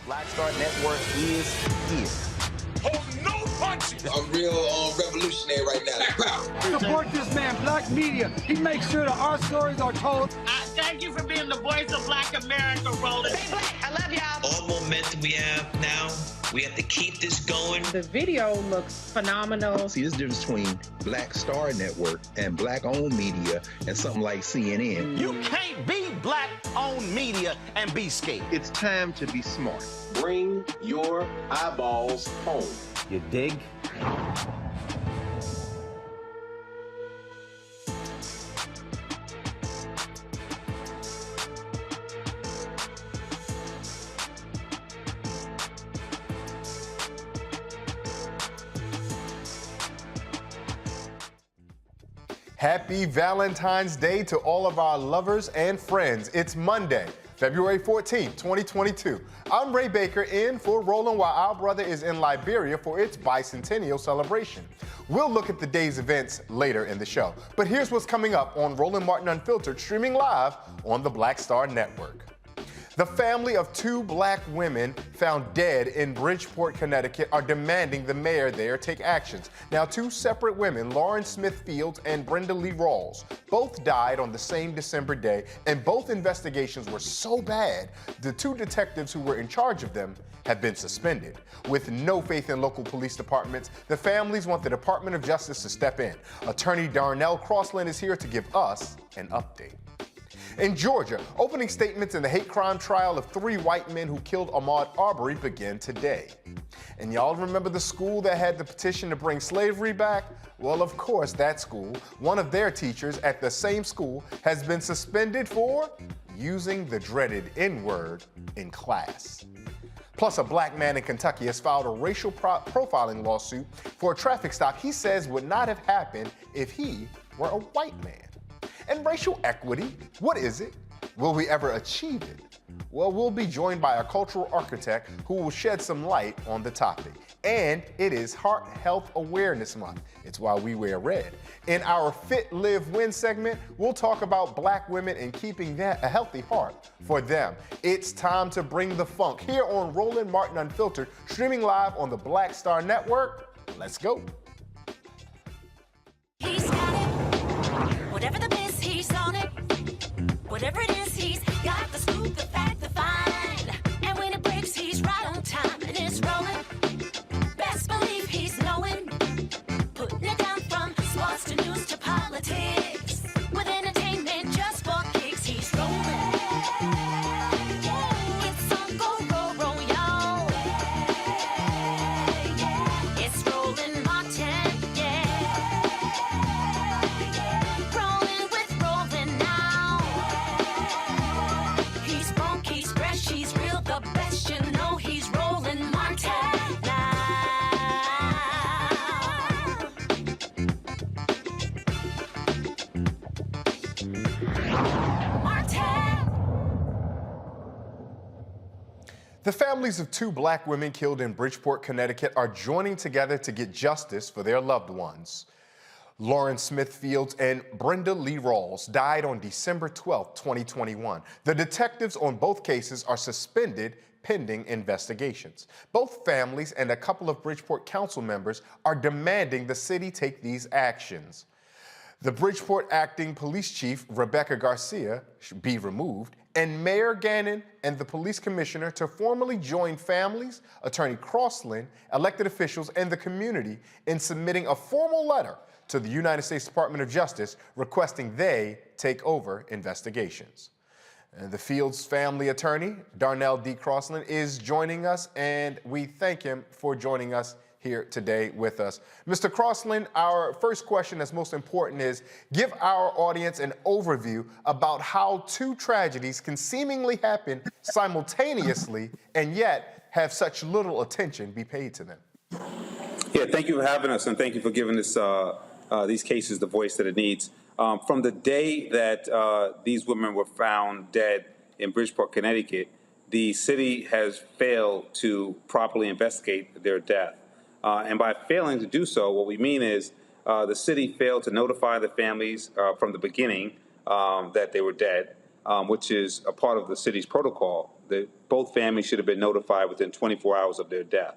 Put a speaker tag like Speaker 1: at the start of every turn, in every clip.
Speaker 1: Black Star Network is here.
Speaker 2: Hold no punches!
Speaker 3: I'm real revolutionary right now.
Speaker 4: Support this man, Black Media. He makes sure that our stories are told.
Speaker 5: Thank you for being the voice of Black America, Roland.
Speaker 6: Stay black. I love y'all.
Speaker 7: All momentum we have now, we have to keep this going.
Speaker 8: The video looks phenomenal.
Speaker 9: See, there's a difference between Black Star Network and Black-owned media and something like CNN.
Speaker 1: You can't be Black-owned media and be scared.
Speaker 10: It's time to be smart.
Speaker 11: Bring your eyeballs home.
Speaker 1: You dig?
Speaker 12: Happy Valentine's Day to all of our lovers and friends. It's Monday, February 14th, 2022. I'm Ray Baker in for Roland while our brother is in Liberia for its bicentennial celebration. We'll look at the day's events later in the show. But here's what's coming up on Roland Martin Unfiltered, streaming live on the Black Star Network. The family of two black women found dead in Bridgeport, Connecticut are demanding the mayor there take actions. Now, two separate women, Lauren Smith Fields and Brenda Lee Rawls, both died on the same December day, and both investigations were so bad, the two detectives who were in charge of them have been suspended. With no faith in local police departments, the families want the Department of Justice to step in. Attorney Darnell Crosland is here to give us an update. In Georgia, opening statements in the hate crime trial of three white men who killed Ahmaud Arbery begin today. And y'all remember the school that had the petition to bring slavery back? Well, of course, that school, one of their teachers at the same school, has been suspended for using the dreaded N-word in class. Plus, a black man in Kentucky has filed a racial profiling lawsuit for a traffic stop he says would not have happened if he were a white man. And racial equity, what is it? Will we ever achieve it? Well, we'll be joined by a cultural architect who will shed some light on the topic. And it is Heart Health Awareness Month. It's why we wear red. In our Fit, Live, Win segment, we'll talk about Black women and keeping a healthy heart for them. It's time to bring the funk here on Roland Martin Unfiltered, streaming live on the Black Star Network. Let's go.
Speaker 6: He's got it. Whatever the miss, he's on it. Whatever it is, he's got the scoop, the fact, the find. And when it breaks, he's right on time and it's rolling. Best believe he's knowing. Putting it down from sports to news to politics. With entertainment just for kicks, he's rolling. It's on Go Roll Roll, y'all. It's Roland Martin, yeah. Rolling with Roland now. He's funky, he's fresh, he's real, the best, you know he's Roland Martin now.
Speaker 12: The families of two Black women killed in Bridgeport, Connecticut are joining together to get justice for their loved ones. Lauren Smith Fields and Brenda Lee Rawls died on December 12, 2021. The detectives on both cases are suspended pending investigations. Both families and a couple of Bridgeport council members are demanding the city take these actions. The Bridgeport acting police chief, Rebecca Garcia, should be removed, and Mayor Gannon and the police commissioner to formally join families, Attorney Crosland, elected officials, and the community in submitting a formal letter to the United States Department of Justice requesting they take over investigations. And the Fields family attorney, Darnell Crosland, is joining us, and we thank him for joining us here today with us. Mr. Crosland, our first question that's most important is, give our audience an overview about how two tragedies can seemingly happen simultaneously and yet have such little attention be paid to them.
Speaker 13: Yeah, thank you for having us, and thank you for giving this, these cases the voice that it needs. From the day that these women were found dead in Bridgeport, Connecticut, the city has failed to properly investigate their death. And by failing to do so, what we mean is the city failed to notify the families from the beginning that they were dead, which is a part of the city's protocol. Both families should have been notified within 24 hours of their death.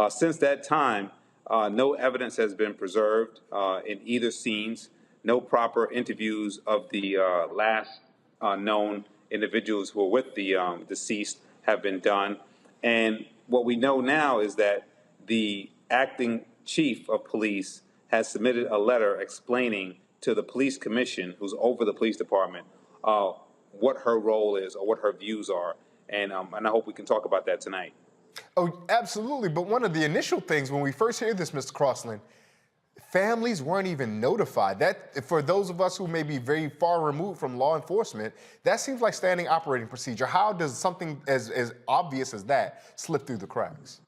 Speaker 13: Since that time, no evidence has been preserved in either scenes. No proper interviews of the last known individuals who were with the deceased have been done. And what we know now is that the acting chief of police has submitted a letter explaining to the police commission, who's over the police department, what her role is or what her views are. And I hope we can talk about that tonight.
Speaker 12: Oh, absolutely. But one of the initial things when we first hear this, Mr. Crosland, families weren't even notified. That, for those of us who may be very far removed from law enforcement, that seems like standing operating procedure. How does something as obvious as that slip through the cracks?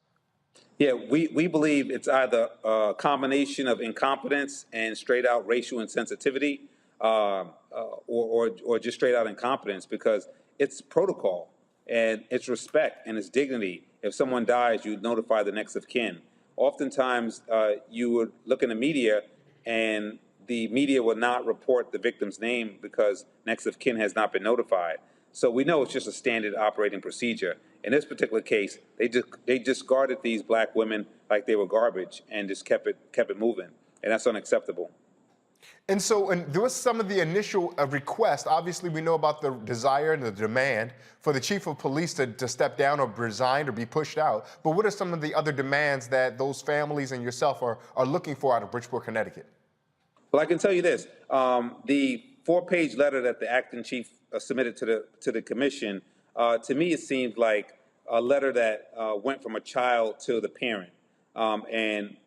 Speaker 13: Yeah, we believe it's either a combination of incompetence and straight out racial insensitivity, or just straight out incompetence, because it's protocol and it's respect and it's dignity. If someone dies, you notify the next of kin. Oftentimes, you would look in the media and the media will not report the victim's name because next of kin has not been notified. So we know it's just a standard operating procedure. In this particular case, they discarded these black women like they were garbage and just kept it moving, and that's unacceptable.
Speaker 12: And so, and there was some of the initial requests. Obviously, we know about the desire and the demand for the chief of police to step down or resign or be pushed out. But what are some of the other demands that those families and yourself are looking for out of Bridgeport, Connecticut?
Speaker 13: Well, I can tell you this: the 4-page letter that the acting chief submitted to the commission, to me, it seemed like a letter that went from a child to the parent. When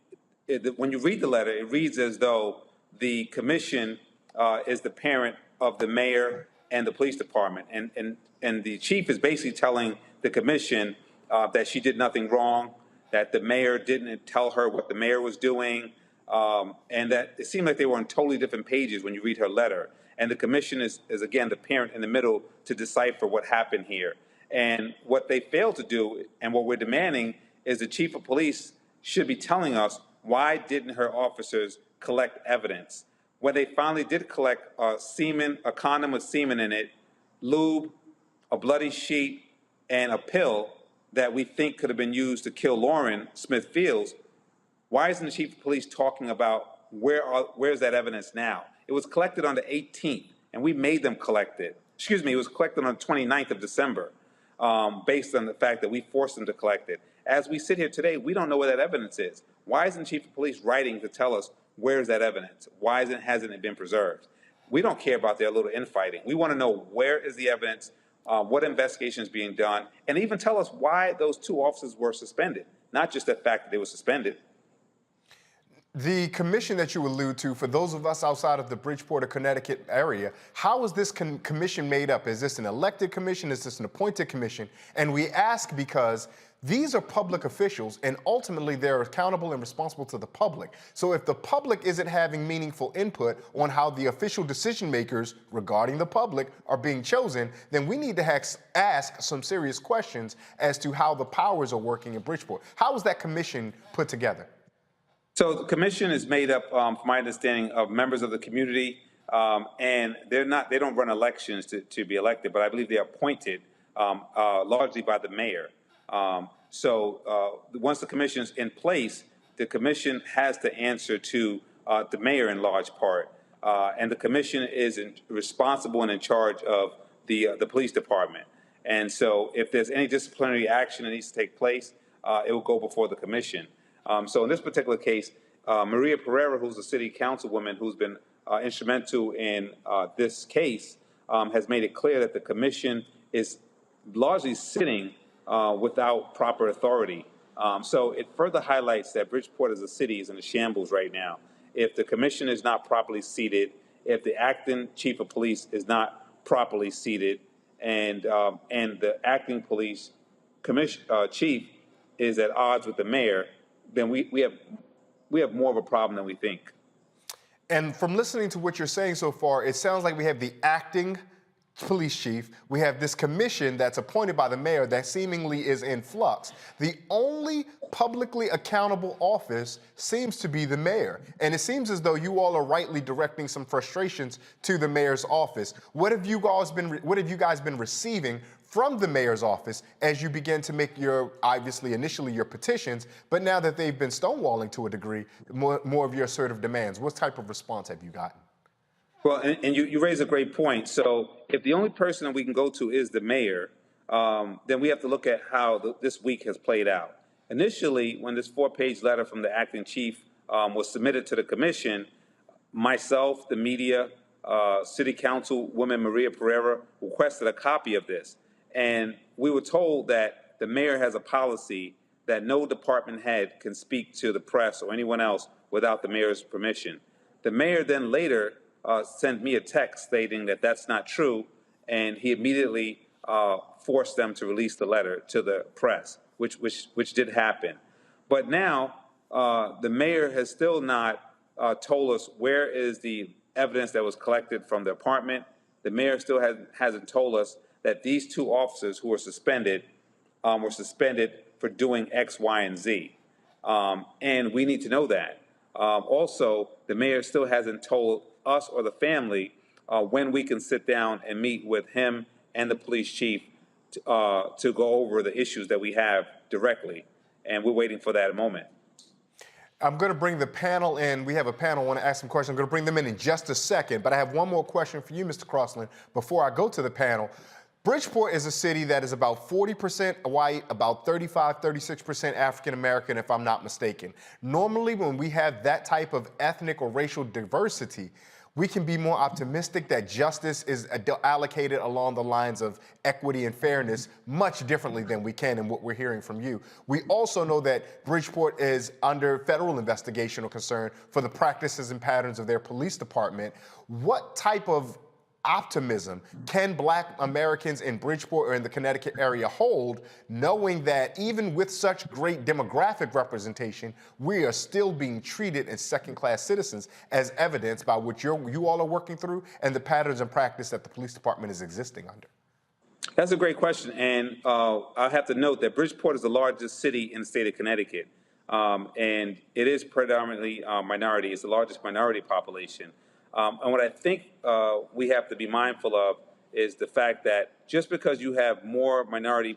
Speaker 13: you read the letter, it reads as though the commission is the parent of the mayor and the police department, and the chief is basically telling the commission that she did nothing wrong, that the mayor didn't tell her what the mayor was doing, and that it seemed like they were on totally different pages when you read her letter. And the commission is again, the parent in the middle to decipher what happened here. And what they failed to do, and what we're demanding, is the chief of police should be telling us why didn't her officers collect evidence. When they finally did collect semen, a condom with semen in it, lube, a bloody sheet, and a pill that we think could have been used to kill Lauren Smith Fields, why isn't the chief of police talking about where's that evidence now? It was collected on the 18th, and we made them collect it. Excuse me, it was collected on the 29th of December, based on the fact that we forced them to collect it. As we sit here today, we don't know where that evidence is. Why isn't the chief of police writing to tell us where's that evidence? Why hasn't it been preserved? We don't care about their little infighting. We want to know where is the evidence, what investigation is being done, and even tell us why those two officers were suspended, not just the fact that they were suspended.
Speaker 12: The commission that you allude to, for those of us outside of the Bridgeport or Connecticut area, how is this commission made up? Is this an elected commission? Is this an appointed commission? And we ask because these are public officials, and ultimately they're accountable and responsible to the public. So if the public isn't having meaningful input on how the official decision makers regarding the public are being chosen, then we need to ask some serious questions as to how the powers are working in Bridgeport. How is that commission put together?
Speaker 13: So the commission is made up, from my understanding, of members of the community, and they don't run elections to be elected, but I believe they're appointed largely by the mayor. Once the commission's in place, the commission has to answer to the mayor in large part, and the commission is responsible and in charge of the police department. And so if there's any disciplinary action that needs to take place, it will go before the commission. So in this particular case, Maria Pereira, who's a city councilwoman who's been instrumental in this case, has made it clear that the commission is largely sitting without proper authority. So it further highlights that Bridgeport as a city is in a shambles right now. If the commission is not properly seated, if the acting chief of police is not properly seated, and the acting police chief is at odds with the mayor, then we have more of a problem than we think.
Speaker 12: And from listening to what you're saying so far, it sounds like we have the acting police chief, we have this commission that's appointed by the mayor that seemingly is in flux. The only publicly accountable office seems to be the mayor. And it seems as though you all are rightly directing some frustrations to the mayor's office. What have you guys been receiving from the mayor's office as you begin to make initially your petitions, but now that they've been stonewalling to a degree, more of your assertive demands? What type of response have you gotten?
Speaker 13: Well, and you raise a great point. So if the only person that we can go to is the mayor, then we have to look at how this week has played out. Initially, when this 4-page letter from the acting chief was submitted to the commission, myself, the media, City Councilwoman Maria Pereira requested a copy of this. And we were told that the mayor has a policy that no department head can speak to the press or anyone else without the mayor's permission. The mayor then later sent me a text stating that that's not true, and he immediately forced them to release the letter to the press, which did happen. But now the mayor has still not told us where is the evidence that was collected from the apartment. The mayor still hasn't told us that these two officers who were suspended for doing X, Y, and Z. And we need to know that. Also, the mayor still hasn't told us or the family when we can sit down and meet with him and the police chief to go over the issues that we have directly. And we're waiting for that moment.
Speaker 12: I'm going to bring the panel in. We have a panel. I want to ask some questions. I'm going to bring them in just a second. But I have one more question for you, Mr. Crosland, before I go to the panel. Bridgeport is a city that is about 40% white, about 36% African-American, if I'm not mistaken. Normally, when we have that type of ethnic or racial diversity, we can be more optimistic that justice is allocated along the lines of equity and fairness much differently than we can in what we're hearing from you. We also know that Bridgeport is under federal investigation or concern for the practices and patterns of their police department. What type of optimism can Black Americans in Bridgeport or in the Connecticut area hold, knowing that even with such great demographic representation, we are still being treated as second-class citizens, as evidenced by what you all are working through and the patterns and practice that the police department is existing under?
Speaker 13: That's a great question, and I have to note that Bridgeport is the largest city in the state of Connecticut, and it is predominantly minority. It's the largest minority population. And what I think we have to be mindful of is the fact that just because you have more minority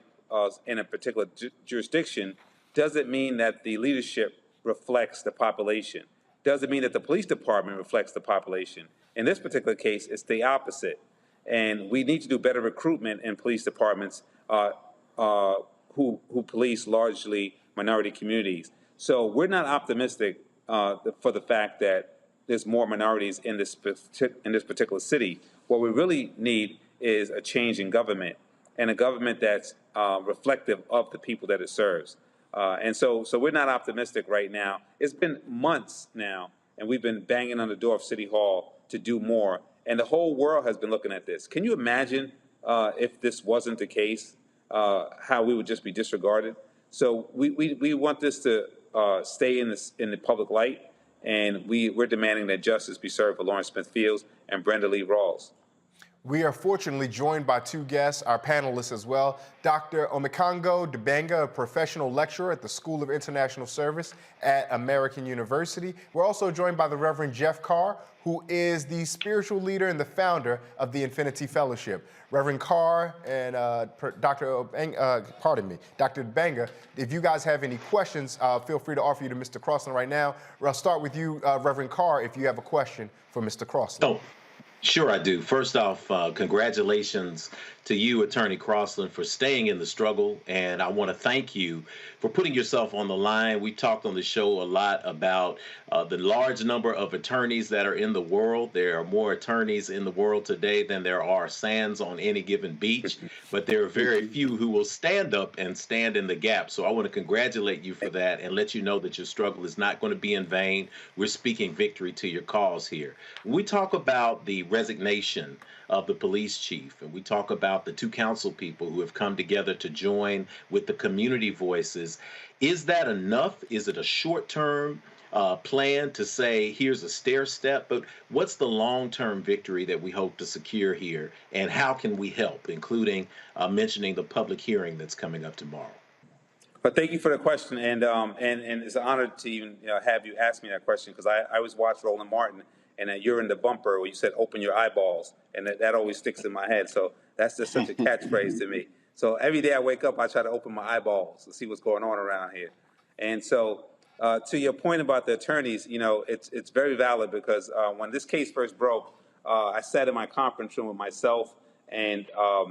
Speaker 13: in a particular jurisdiction doesn't mean that the leadership reflects the population. Doesn't mean that the police department reflects the population. In this particular case, it's the opposite. And we need to do better recruitment in police departments who police largely minority communities. So we're not optimistic for the fact that there's more minorities in this particular city. What we really need is a change in government, and a government that's reflective of the people that it serves. And so we're not optimistic right now. It's been months now, and we've been banging on the door of City Hall to do more, and the whole world has been looking at this. Can you imagine if this wasn't the case, how we would just be disregarded? So we want this to stay in the public light. And we're demanding that justice be served for Lawrence Smith Fields and Brenda Lee Rawls.
Speaker 12: We are fortunately joined by two guests, our panelists as well. Dr. Omekongo Dibanga, a professional lecturer at the School of International Service at American University. We're also joined by the Reverend Jeff Carr, who is the spiritual leader and the founder of the Infinity Fellowship. Reverend Carr and Dr. Dibanga, if you guys have any questions, feel free to offer you to Mr. Crosland right now. I'll start with you, Reverend Carr, if you have a question for Mr. Crosland.
Speaker 11: Oh. Sure, I do. First off, congratulations to you, Attorney Crosland, for staying in the struggle. And I want to thank you for putting yourself on the line. We talked on the show a lot about the large number of attorneys that are in the world. There are more attorneys in the world today than there are sands on any given beach. But there are very few who will stand up and stand in the gap. So I want to congratulate you for that and let you know that your struggle is not going to be in vain. We're speaking victory to your cause here. When we talk about the resignation of the police chief, and we talk about the two council people who have come together to join with the community voices, is that enough? Is it a short-term plan to say, here's a stair step? But what's the long-term victory that we hope to secure here, and how can we help, including mentioning the public hearing that's coming up tomorrow?
Speaker 13: But thank you for the question, and it's an honor to even have you ask me that question, because I always watch Roland Martin, and you're in the bumper where you said, open your eyeballs. And that always sticks in my head. So that's just such a catchphrase to me. So every day I wake up, I try to open my eyeballs to see what's going on around here. And so to your point about the attorneys, it's very valid, because when this case first broke, I sat in my conference room with myself and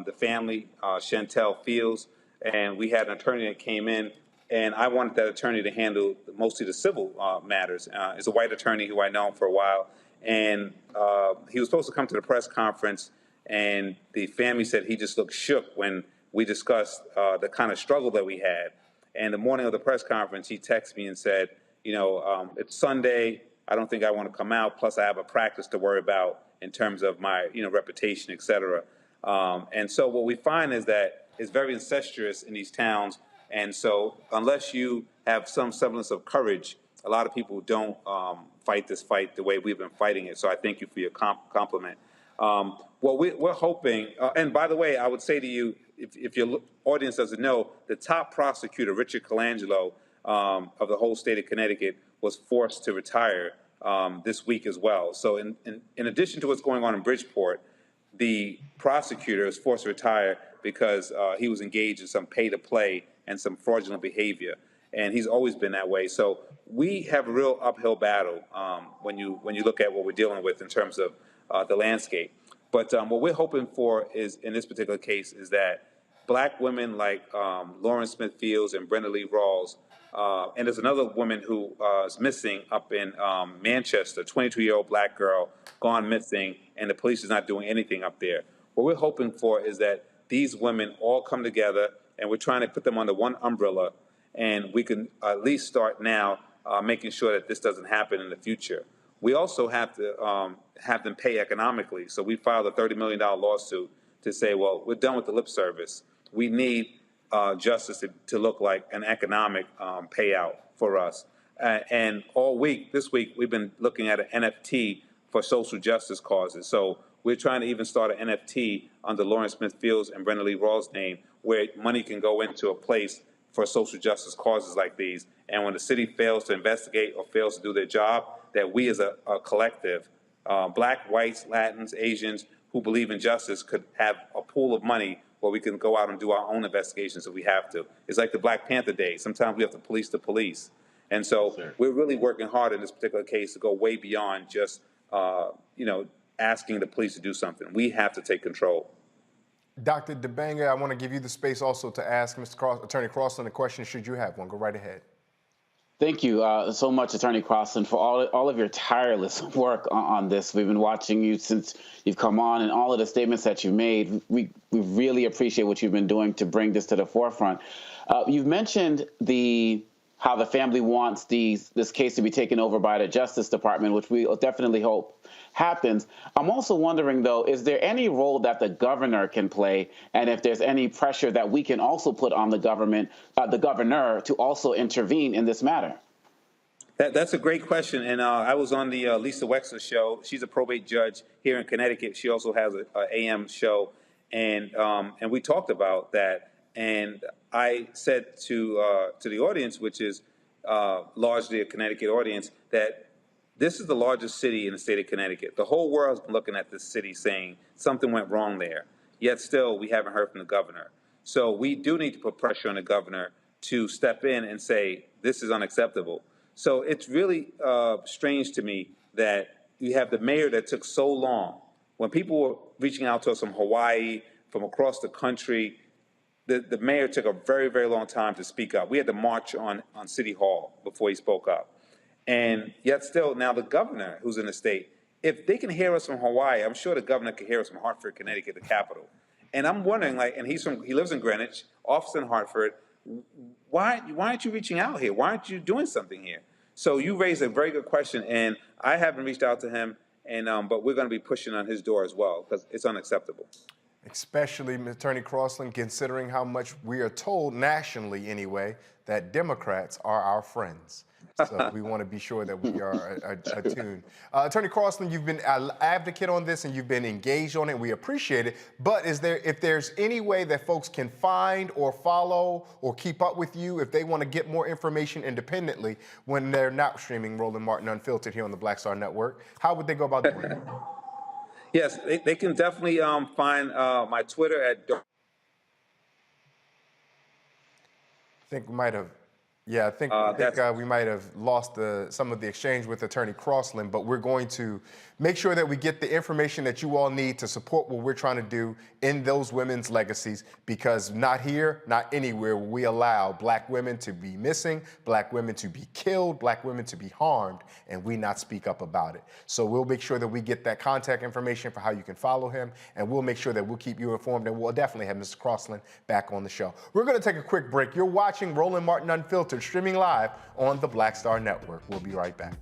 Speaker 13: the family, Chantel Fields, and we had an attorney that came in, and I wanted that attorney to handle mostly the civil matters. It's a white attorney who I've known for a while. And he was supposed to come to the press conference, and the family said he just looked shook when we discussed the kind of struggle that we had. And the morning of the press conference, he texted me and said, it's Sunday. I don't think I want to come out. Plus, I have a practice to worry about in terms of my, reputation, et cetera. And so what we find is that it's very incestuous in these towns. And so unless you have some semblance of courage, a lot of people don't fight this fight the way we've been fighting it. So I thank you for your compliment. Well, we're hoping, and by the way, I would say to you, if your audience doesn't know, the top prosecutor, Richard Colangelo, of the whole state of Connecticut, was forced to retire this week as well. So in addition to what's going on in Bridgeport, the prosecutor is forced to retire because he was engaged in some pay-to-play and some fraudulent behavior. And he's always been that way. So we have a real uphill battle when you look at what we're dealing with in terms of the landscape. But what we're hoping for is, in this particular case, is that Black women like Lawrence Smith Fields and Brenda Lee Rawls, and there's another woman who is missing up in Manchester, 22-year-old Black girl gone missing, and the police is not doing anything up there. What we're hoping for is that these women all come together, and we're trying to put them under one umbrella, and we can at least start now making sure that this doesn't happen in the future. we also have to have them pay economically. So we filed a $30 million lawsuit to say, well, we're done with the lip service. We need justice to look like an economic payout for us. And all week, this week, we've been looking at an NFT for social justice causes. So we're trying to even start an NFT under Lawrence Smith Fields and Brenda Rawls' name, where money can go into a place for social justice causes like these. And when the city fails to investigate or fails to do their job, that we as a collective, Black, whites, Latins, Asians who believe in justice could have a pool of money where we can go out and do our own investigations if we have to. It's like the Black Panther days. Sometimes we have to police the police. And so we're really working hard in this particular case to go way beyond just, asking the police to do something. We have to take control.
Speaker 12: Dr. DeBanga, I want to give you the space also to ask Attorney Crosland a question should you have one. Go right ahead.
Speaker 14: Thank you so much, Attorney Crosland, for all of your tireless work on this. We've been watching you since you've come on, and all of the statements that you made. We really appreciate what you've been doing to bring this to the forefront. You've mentioned how the family wants this case to be taken over by the Justice Department, which we definitely hope happens. I'm also wondering, though, is there any role that the governor can play, and if there's any pressure that we can also put on the governor to also intervene in this matter?
Speaker 13: That's a great question, and I was on the Lisa Wexler show. She's a probate judge here in Connecticut. She also has an AM show, and we talked about that. And I said to the audience, which is largely a Connecticut audience, that this is the largest city in the state of Connecticut. The whole world's been looking at this city saying something went wrong there, yet still we haven't heard from the governor. So we do need to put pressure on the governor to step in and say, this is unacceptable. So it's really strange to me that you have the mayor that took so long. When people were reaching out to us from Hawaii, from across the country, the mayor took a very, very long time to speak up. We had to march on City Hall before he spoke up. And yet still, now the governor who's in the state, if they can hear us from Hawaii, I'm sure the governor can hear us from Hartford, Connecticut, the capital. And I'm wondering, and he lives in Greenwich, office in Hartford, why aren't you reaching out here? Why aren't you doing something here? So you raised a very good question, and I haven't reached out to him, but we're going to be pushing on his door as well, because it's unacceptable.
Speaker 12: Especially, Attorney Crosland, considering how much we are told, nationally anyway, that Democrats are our friends. So we want to be sure that we are attuned. Attorney Crosland, you've been an advocate on this and you've been engaged on it. We appreciate it. But if there's any way that folks can find or follow or keep up with you if they want to get more information independently when they're not streaming Roland Martin Unfiltered here on the Black Star Network, how would they go about doing that?
Speaker 13: Yes, they can definitely find my Twitter at... I
Speaker 12: think we might have... Yeah, I think we might have lost some of the exchange with Attorney Crosland, but we're going to make sure that we get the information that you all need to support what we're trying to do in those women's legacies, because not here, not anywhere will we allow Black women to be missing, Black women to be killed, Black women to be harmed, and we not speak up about it. So we'll make sure that we get that contact information for how you can follow him, and we'll make sure that we'll keep you informed, and we'll definitely have Mr. Crosland back on the show. We're going to take a quick break. You're watching Roland Martin Unfiltered, streaming live on the Black Star Network. We'll be right back.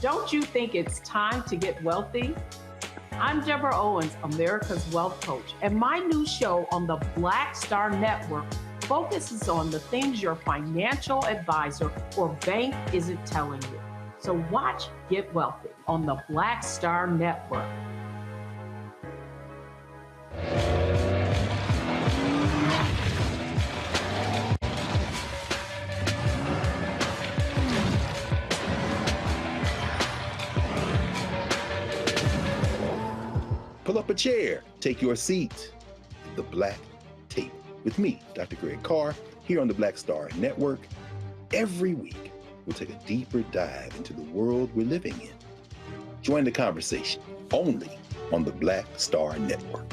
Speaker 8: Don't you think it's time to get wealthy? I'm Deborah Owens, America's Wealth Coach, and my new show on the Black Star Network focuses on the things your financial advisor or bank isn't telling you. So watch Get Wealthy on the Black Star Network.
Speaker 9: Pull up a chair, take your seat at the Black Table with me, Dr. Greg Carr, here on the Black Star Network. Every week, we'll take a deeper dive into the world we're living in. Join the conversation only on the Black Star Network.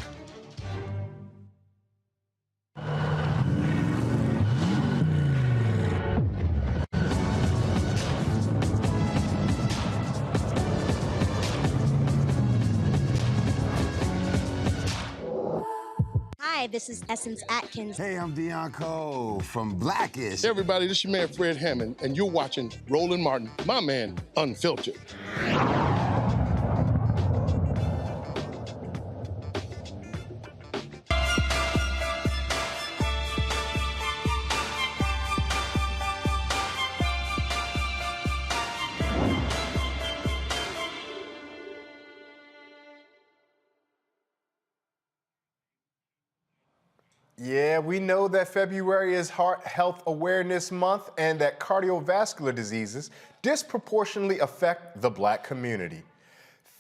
Speaker 15: Hi, this is Essence Atkins.
Speaker 16: Hey, I'm Deion Cole from Blackish.
Speaker 2: Hey everybody, this is your man Fred Hammond, and you're watching Roland Martin, my man, Unfiltered.
Speaker 12: Yeah, we know that February is Heart Health Awareness Month and that cardiovascular diseases disproportionately affect the Black community.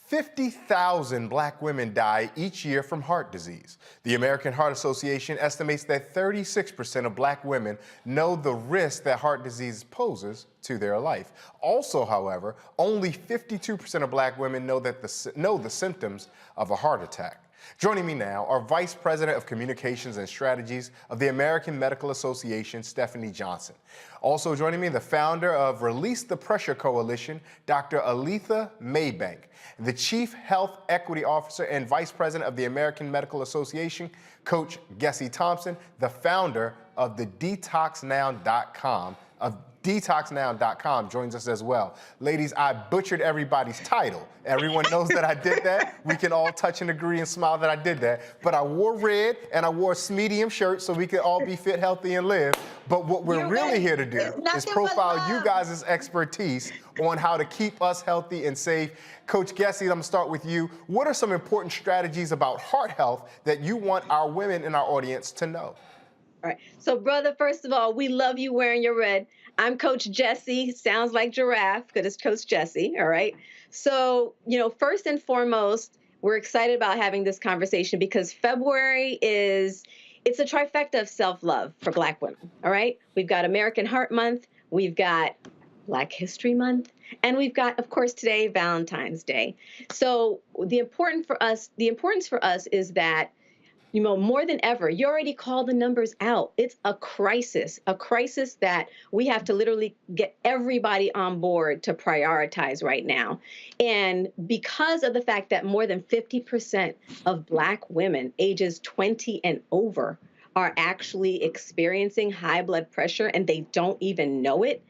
Speaker 12: 50,000 Black women die each year from heart disease. The American Heart Association estimates that 36% of Black women know the risk that heart disease poses to their life. Also, however, only 52% of Black women know the symptoms of a heart attack. Joining me now are Vice President of Communications and Strategies of the American Medical Association, Stephanie Johnson. Also joining me, the founder of Release the Pressure Coalition, Dr. Aletha Maybank, the Chief Health Equity Officer and Vice President of the American Medical Association, Coach Gessie Thompson, the founder of the DetoxNow.com, DetoxNow.com joins us as well. Ladies, I butchered everybody's title. Everyone knows that I did that. We can all touch and agree and smile that I did that. But I wore red and I wore a medium shirt so we could all be fit, healthy, and live. But what we're really here to do is profile you guys' expertise on how to keep us healthy and safe. Coach Gessie, I'm gonna start with you. What are some important strategies about heart health that you want our women in our audience to know?
Speaker 17: All right. So, brother, first of all, we love you wearing your red. I'm Coach Gessie. Sounds like giraffe because it's Coach Gessie. All right. So, first and foremost, we're excited about having this conversation because February it's a trifecta of self-love for Black women. All right. We've got American Heart Month. We've got Black History Month. And we've got, of course, today, Valentine's Day. So the importance for us is that more than ever, you already called the numbers out. It's a crisis that we have to literally get everybody on board to prioritize right now. And because of the fact that more than 50% of Black women ages 20 and over are actually experiencing high blood pressure and they don't even know it,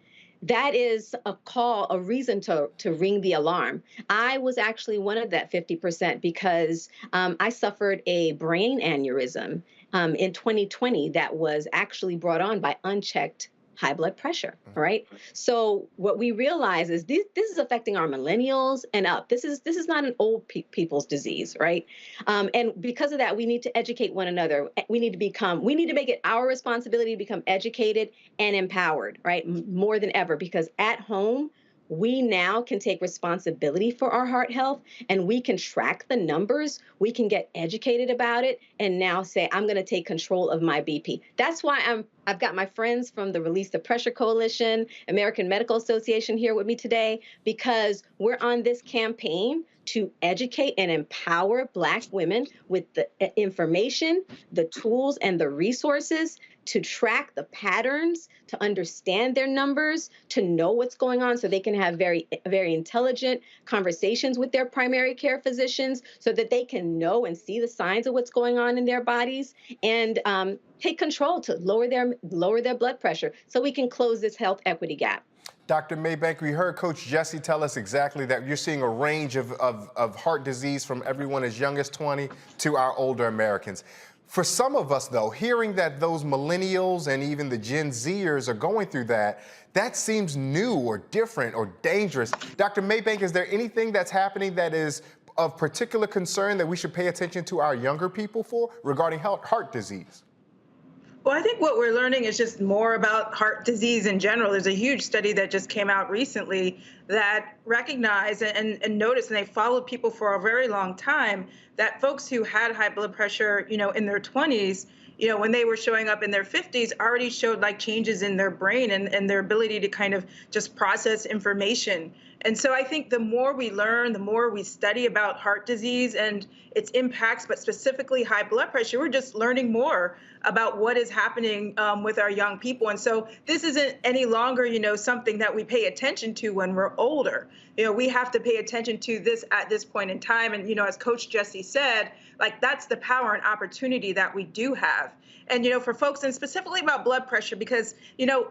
Speaker 17: that is a reason to ring the alarm. I was actually one of that 50% because I suffered a brain aneurysm in 2020 that was actually brought on by unchecked high blood pressure, right? So what we realize is this is affecting our millennials and up. This is not an old people's disease, right? And because of that, we need to educate one another. We need to make it our responsibility to become educated and empowered, right? More than ever, because at home, we now can take responsibility for our heart health and we can track the numbers. We can get educated about it and now say, I'm going to take control of my BP. That's why I've got my friends from the Release the Pressure Coalition, American Medical Association here with me today, because we're on this campaign to educate and empower Black women with the information, the tools, and the resources to track the patterns, to understand their numbers, to know what's going on so they can have very, very intelligent conversations with their primary care physicians so that they can know and see the signs of what's going on in their bodies and take control to lower their blood pressure so we can close this health equity gap.
Speaker 12: Dr. Maybank, we heard Coach Jesse tell us exactly that you're seeing a range of heart disease from everyone as young as 20 to our older Americans. For some of us, though, hearing that those millennials and even the Gen Zers are going through that seems new or different or dangerous. Dr. Maybank, is there anything that's happening that is of particular concern that we should pay attention to our younger people for regarding heart disease?
Speaker 18: Well, I think what we're learning is just more about heart disease in general. There's a huge study that just came out recently that recognized and noticed, and they followed people for a very long time, that folks who had high blood pressure, in their 20s, when they were showing up in their 50s, already showed like changes in their brain and their ability to kind of just process information. And so I think the more we learn, the more we study about heart disease and its impacts, but specifically high blood pressure, we're just learning more about what is happening with our young people. And so this isn't any longer, something that we pay attention to when we're older. We have to pay attention to this at this point in time. And, as Coach Jesse said, like that's the power and opportunity that we do have. And, for folks, and specifically about blood pressure, because,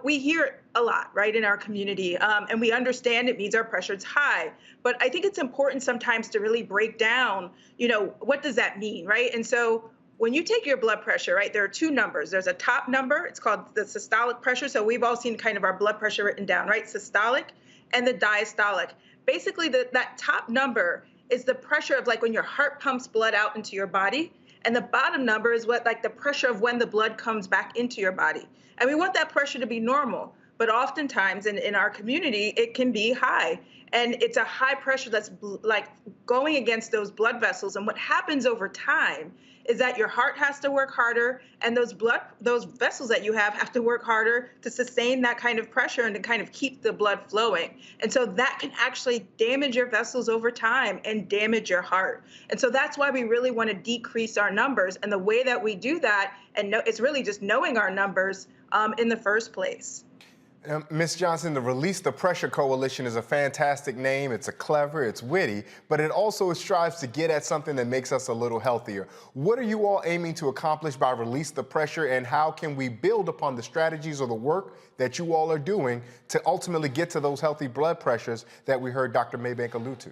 Speaker 18: we hear it a lot, right, in our community, and we understand it means our pressure's high. But I think it's important sometimes to really break down, what does that mean, right? And so when you take your blood pressure, right, there are two numbers. There's a top number. It's called the systolic pressure. So we've all seen kind of our blood pressure written down, right? Systolic and the diastolic. Basically, that top number is the pressure of like when your heart pumps blood out into your body. And the bottom number is what like the pressure of when the blood comes back into your body. And we want that pressure to be normal. But oftentimes in our community, it can be high. And it's a high pressure that's like going against those blood vessels. And what happens over time is that your heart has to work harder, and those vessels that you have to work harder to sustain that kind of pressure and to kind of keep the blood flowing. And so that can actually damage your vessels over time and damage your heart. And so that's why we really want to decrease our numbers. And the way that we do that, it's really just knowing our numbers in the first place.
Speaker 12: Ms. Johnson, the Release the Pressure Coalition is a fantastic name. It's clever, it's witty, but it also strives to get at something that makes us a little healthier. What are you all aiming to accomplish by Release the Pressure, and how can we build upon the strategies or the work that you all are doing to ultimately get to those healthy blood pressures that we heard Dr. Maybank allude to?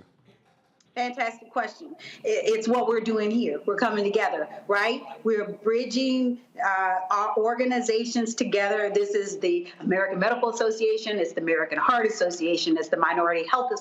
Speaker 19: Fantastic question. It's what we're doing here. We're coming together, right? We're bridging our organizations together. This is the American Medical Association. It's the American Heart Association. It's the Minority Health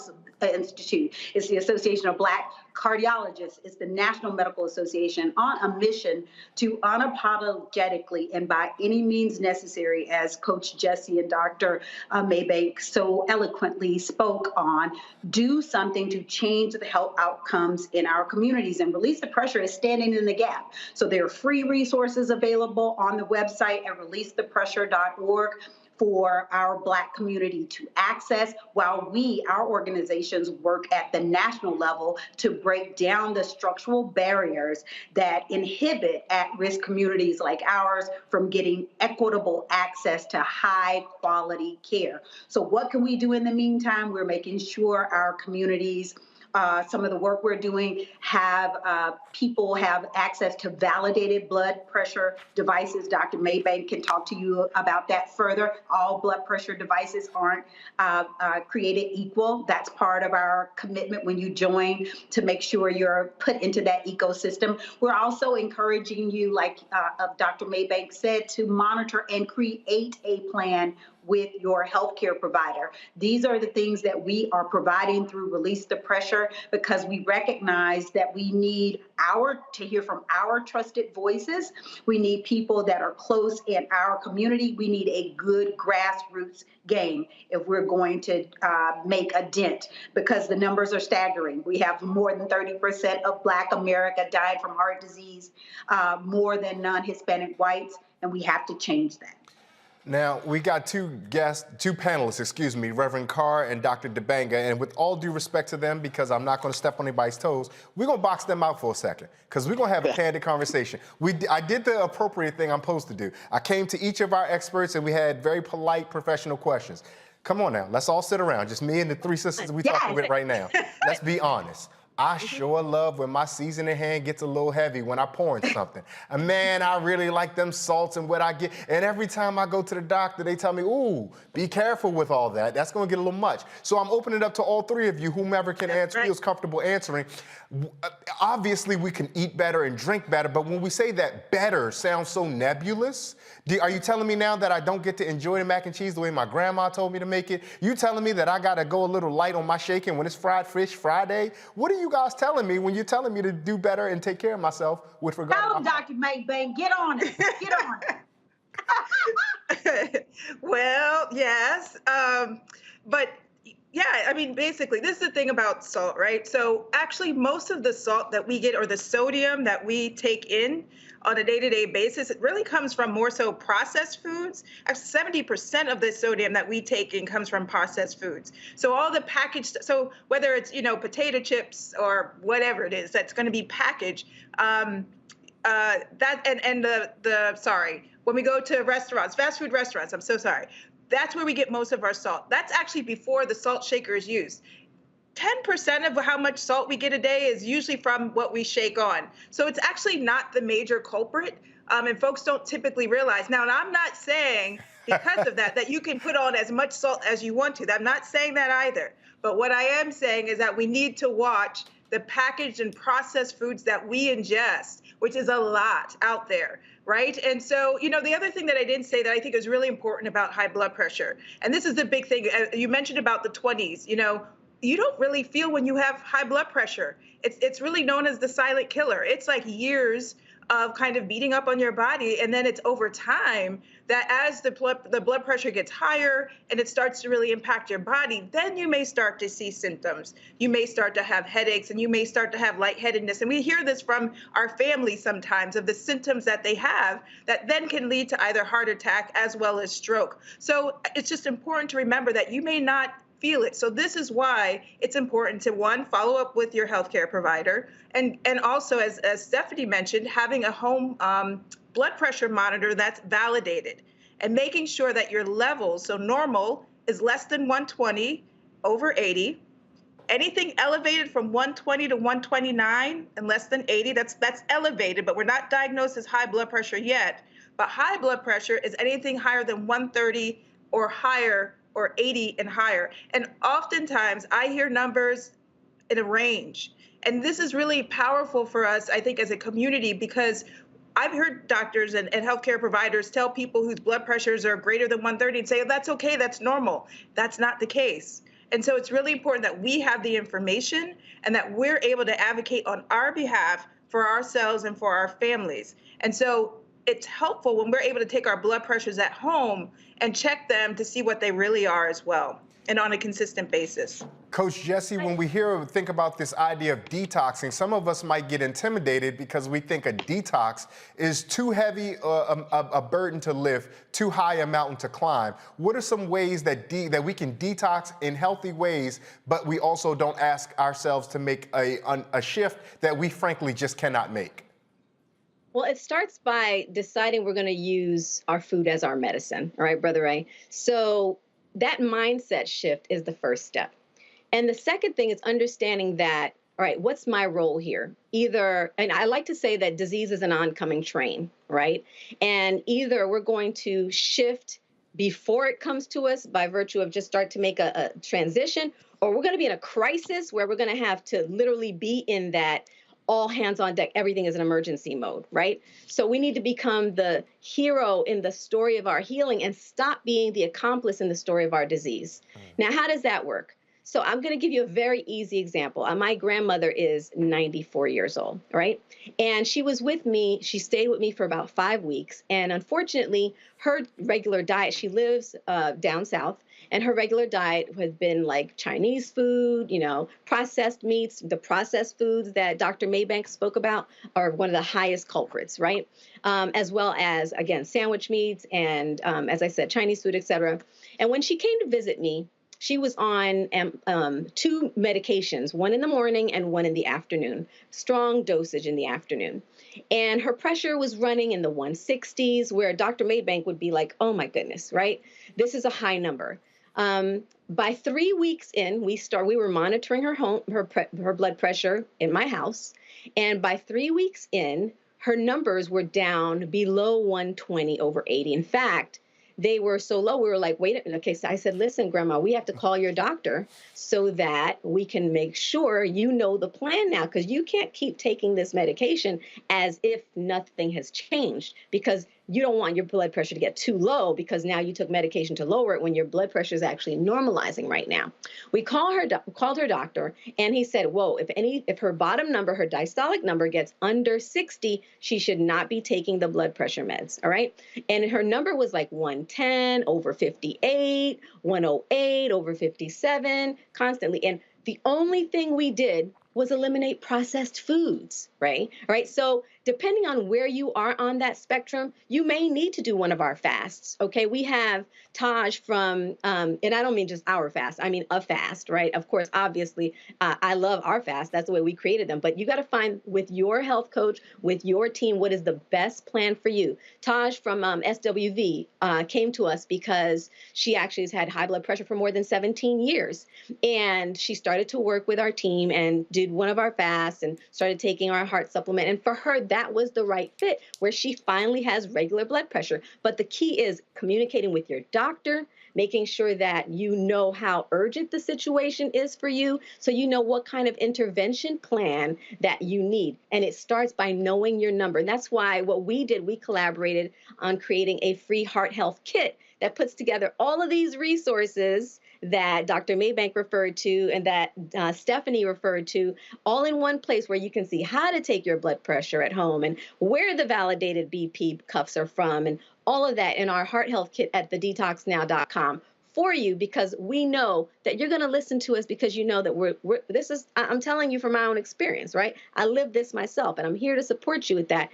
Speaker 19: Institute. It's the Association of Black Cardiologists. It's the National Medical Association on a mission to unapologetically and by any means necessary, as Coach Jesse and Dr. Maybank so eloquently spoke on, do something to change the health outcomes in our communities. And Release the Pressure is standing in the gap. So there are free resources available on the website at releasethepressure.org for our Black community to access, while our organizations work at the national level to break down the structural barriers that inhibit at-risk communities like ours from getting equitable access to high quality care. So what can we do in the meantime? We're making sure our communities, some of the work we're doing, people have access to validated blood pressure devices. Dr. Maybank can talk to you about that further. All blood pressure devices aren't created equal. That's part of our commitment when you join, to make sure you're put into that ecosystem. We're also encouraging you, like Dr. Maybank said, to monitor and create a plan with your healthcare provider. These are the things that we are providing through Release the Pressure, because we recognize that we need to hear from our trusted voices. We need people that are close in our community. We need a good grassroots game if we're going to make a dent, because the numbers are staggering. We have more than 30% of Black America died from heart disease, more than non-Hispanic whites, and we have to change that.
Speaker 12: Now, we got two panelists, Reverend Carr and Dr. Dibanga, and with all due respect to them, because I'm not going to step on anybody's toes, we're going to box them out for a second, because we're going to have a candid conversation. I did the appropriate thing I'm supposed to do. I came to each of our experts, and we had very polite, professional questions. Come on now, let's all sit around, just me and the three sisters we're talking with right now. Let's be honest. I sure love when my seasoning hand gets a little heavy when I pour in something. And man, I really like them salts and what I get. And every time I go to the doctor, they tell me, ooh, be careful with all that. That's going to get a little much. So I'm opening it up to all three of you, whomever can answer, feels comfortable answering. Obviously, we can eat better and drink better, but when we say that better sounds so nebulous, are you telling me now that I don't get to enjoy the mac and cheese the way my grandma told me to make it? You telling me that I got to go a little light on my shaking when it's fried fish Friday? What are you guys telling me when you're telling me to do better and take care of myself with regard
Speaker 19: Tell
Speaker 12: to
Speaker 19: him, Dr. Maybank, get on it. Get on it.
Speaker 18: Well, yes. But yeah, I mean, basically, this is the thing about salt, right? So actually, most of the salt that we get, or the sodium that we take in on a day-to-day basis, it really comes from more so processed foods. 70% of the sodium that we take in comes from processed foods. So all the packaged, so whether it's, you know, potato chips or whatever it is that's going to be packaged, when we go to restaurants, fast food restaurants, I'm so sorry, that's where we get most of our salt. That's actually before the salt shaker is used. 10% of how much salt we get a day is usually from what we shake on. So it's actually not the major culprit, and folks don't typically realize. Now, and I'm not saying because of that you can put on as much salt as you want to. I'm not saying that either. But what I am saying is that we need to watch the packaged and processed foods that we ingest, which is a lot out there, right? And so, you know, the other thing that I didn't say that I think is really important about high blood pressure, and this is the big thing, you mentioned about the 20s, you know, you don't really feel when you have high blood pressure. It's really known as the silent killer. It's like years of kind of beating up on your body, and then it's over time that as the blood pressure gets higher and it starts to really impact your body, then you may start to see symptoms. You may start to have headaches, and you may start to have lightheadedness. And we hear this from our family sometimes, of the symptoms that they have that then can lead to either heart attack as well as stroke. So it's just important to remember that you may not feel it. So this is why it's important to, one, follow up with your healthcare provider, and also, as Stephanie mentioned, having a home blood pressure monitor that's validated, and making sure that your levels, so normal is less than 120 over 80. Anything elevated from 120 to 129 and less than 80, that's elevated, but we're not diagnosed as high blood pressure yet. But high blood pressure is anything higher than 130 or higher, or 80 and higher. And oftentimes I hear numbers in a range. And this is really powerful for us, I think, as a community, because I've heard doctors and healthcare providers tell people whose blood pressures are greater than 130 and say, oh, that's okay, that's normal. That's not the case. And so it's really important that we have the information and that we're able to advocate on our behalf for ourselves and for our families. And so it's helpful when we're able to take our blood pressures at home and check them to see what they really are as well, and on a consistent basis.
Speaker 12: Coach Jesse, when we think about this idea of detoxing, some of us might get intimidated because we think a detox is too heavy a burden to lift, too high a mountain to climb. What are some ways that we can detox in healthy ways, but we also don't ask ourselves to make a shift that we frankly just cannot make?
Speaker 17: Well, it starts by deciding we're going to use our food as our medicine. All right, Brother Ray. So that mindset shift is the first step. And the second thing is understanding that, all right, what's my role here? Either, and I like to say that disease is an oncoming train, right? And either we're going to shift before it comes to us by virtue of just start to make a transition, or we're going to be in a crisis where we're going to have to literally be in that all hands on deck, everything is an emergency mode, right? So we need to become the hero in the story of our healing and stop being the accomplice in the story of our disease. Now, how does that work? So I'm going to give you a very easy example. My grandmother is 94 years old, right? And she was with me. She stayed with me for about 5 weeks. And unfortunately, her regular diet, she lives down south, and her regular diet has been like Chinese food, you know, processed meats. The processed foods that Dr. Maybank spoke about are one of the highest culprits, right? As well as, again, sandwich meats and, as I said, Chinese food, et cetera. And when she came to visit me, she was on 2 medications, one in the morning and one in the afternoon, strong dosage in the afternoon. And her pressure was running in the 160s, where Dr. Maybank would be like, oh my goodness, right? This is a high number. By 3 weeks in, we were monitoring her blood pressure in my house. And by 3 weeks in, her numbers were down below 120 over 80. In fact, they were so low, we were like, wait a minute. Okay, so I said, listen, Grandma, we have to call your doctor so that we can make sure you know the plan now, because you can't keep taking this medication as if nothing has changed, because you don't want your blood pressure to get too low because now you took medication to lower it when your blood pressure is actually normalizing right now. We called her doctor, and he said, whoa, if her bottom number, her diastolic number gets under 60, she should not be taking the blood pressure meds, all right? And her number was like 110 over 58, 108 over 57, constantly. And the only thing we did was eliminate processed foods, right? All right. So depending on where you are on that spectrum, you may need to do one of our fasts. Okay. We have Taj from, and I don't mean just our fast, I mean a fast, right? Of course, obviously, I love our fast. That's the way we created them. But you got to find with your health coach, with your team, what is the best plan for you. Taj from SWV came to us because she actually has had high blood pressure for more than 17 years. And she started to work with our team and did one of our fasts and started taking our heart supplement. And for her, that was the right fit, where she finally has regular blood pressure. But the key is communicating with your doctor, making sure that you know how urgent the situation is for you, so you know what kind of intervention plan that you need. And it starts by knowing your number. And that's why what we did, we collaborated on creating a free heart health kit that puts together all of these resources that Dr. Maybank referred to and that Stephanie referred to, all in one place, where you can see how to take your blood pressure at home and where the validated BP cuffs are from, and all of that in our heart health kit at thedetoxnow.com for you, because we know that you're going to listen to us, because you know that I'm telling you from my own experience, right? I live this myself, and I'm here to support you with that.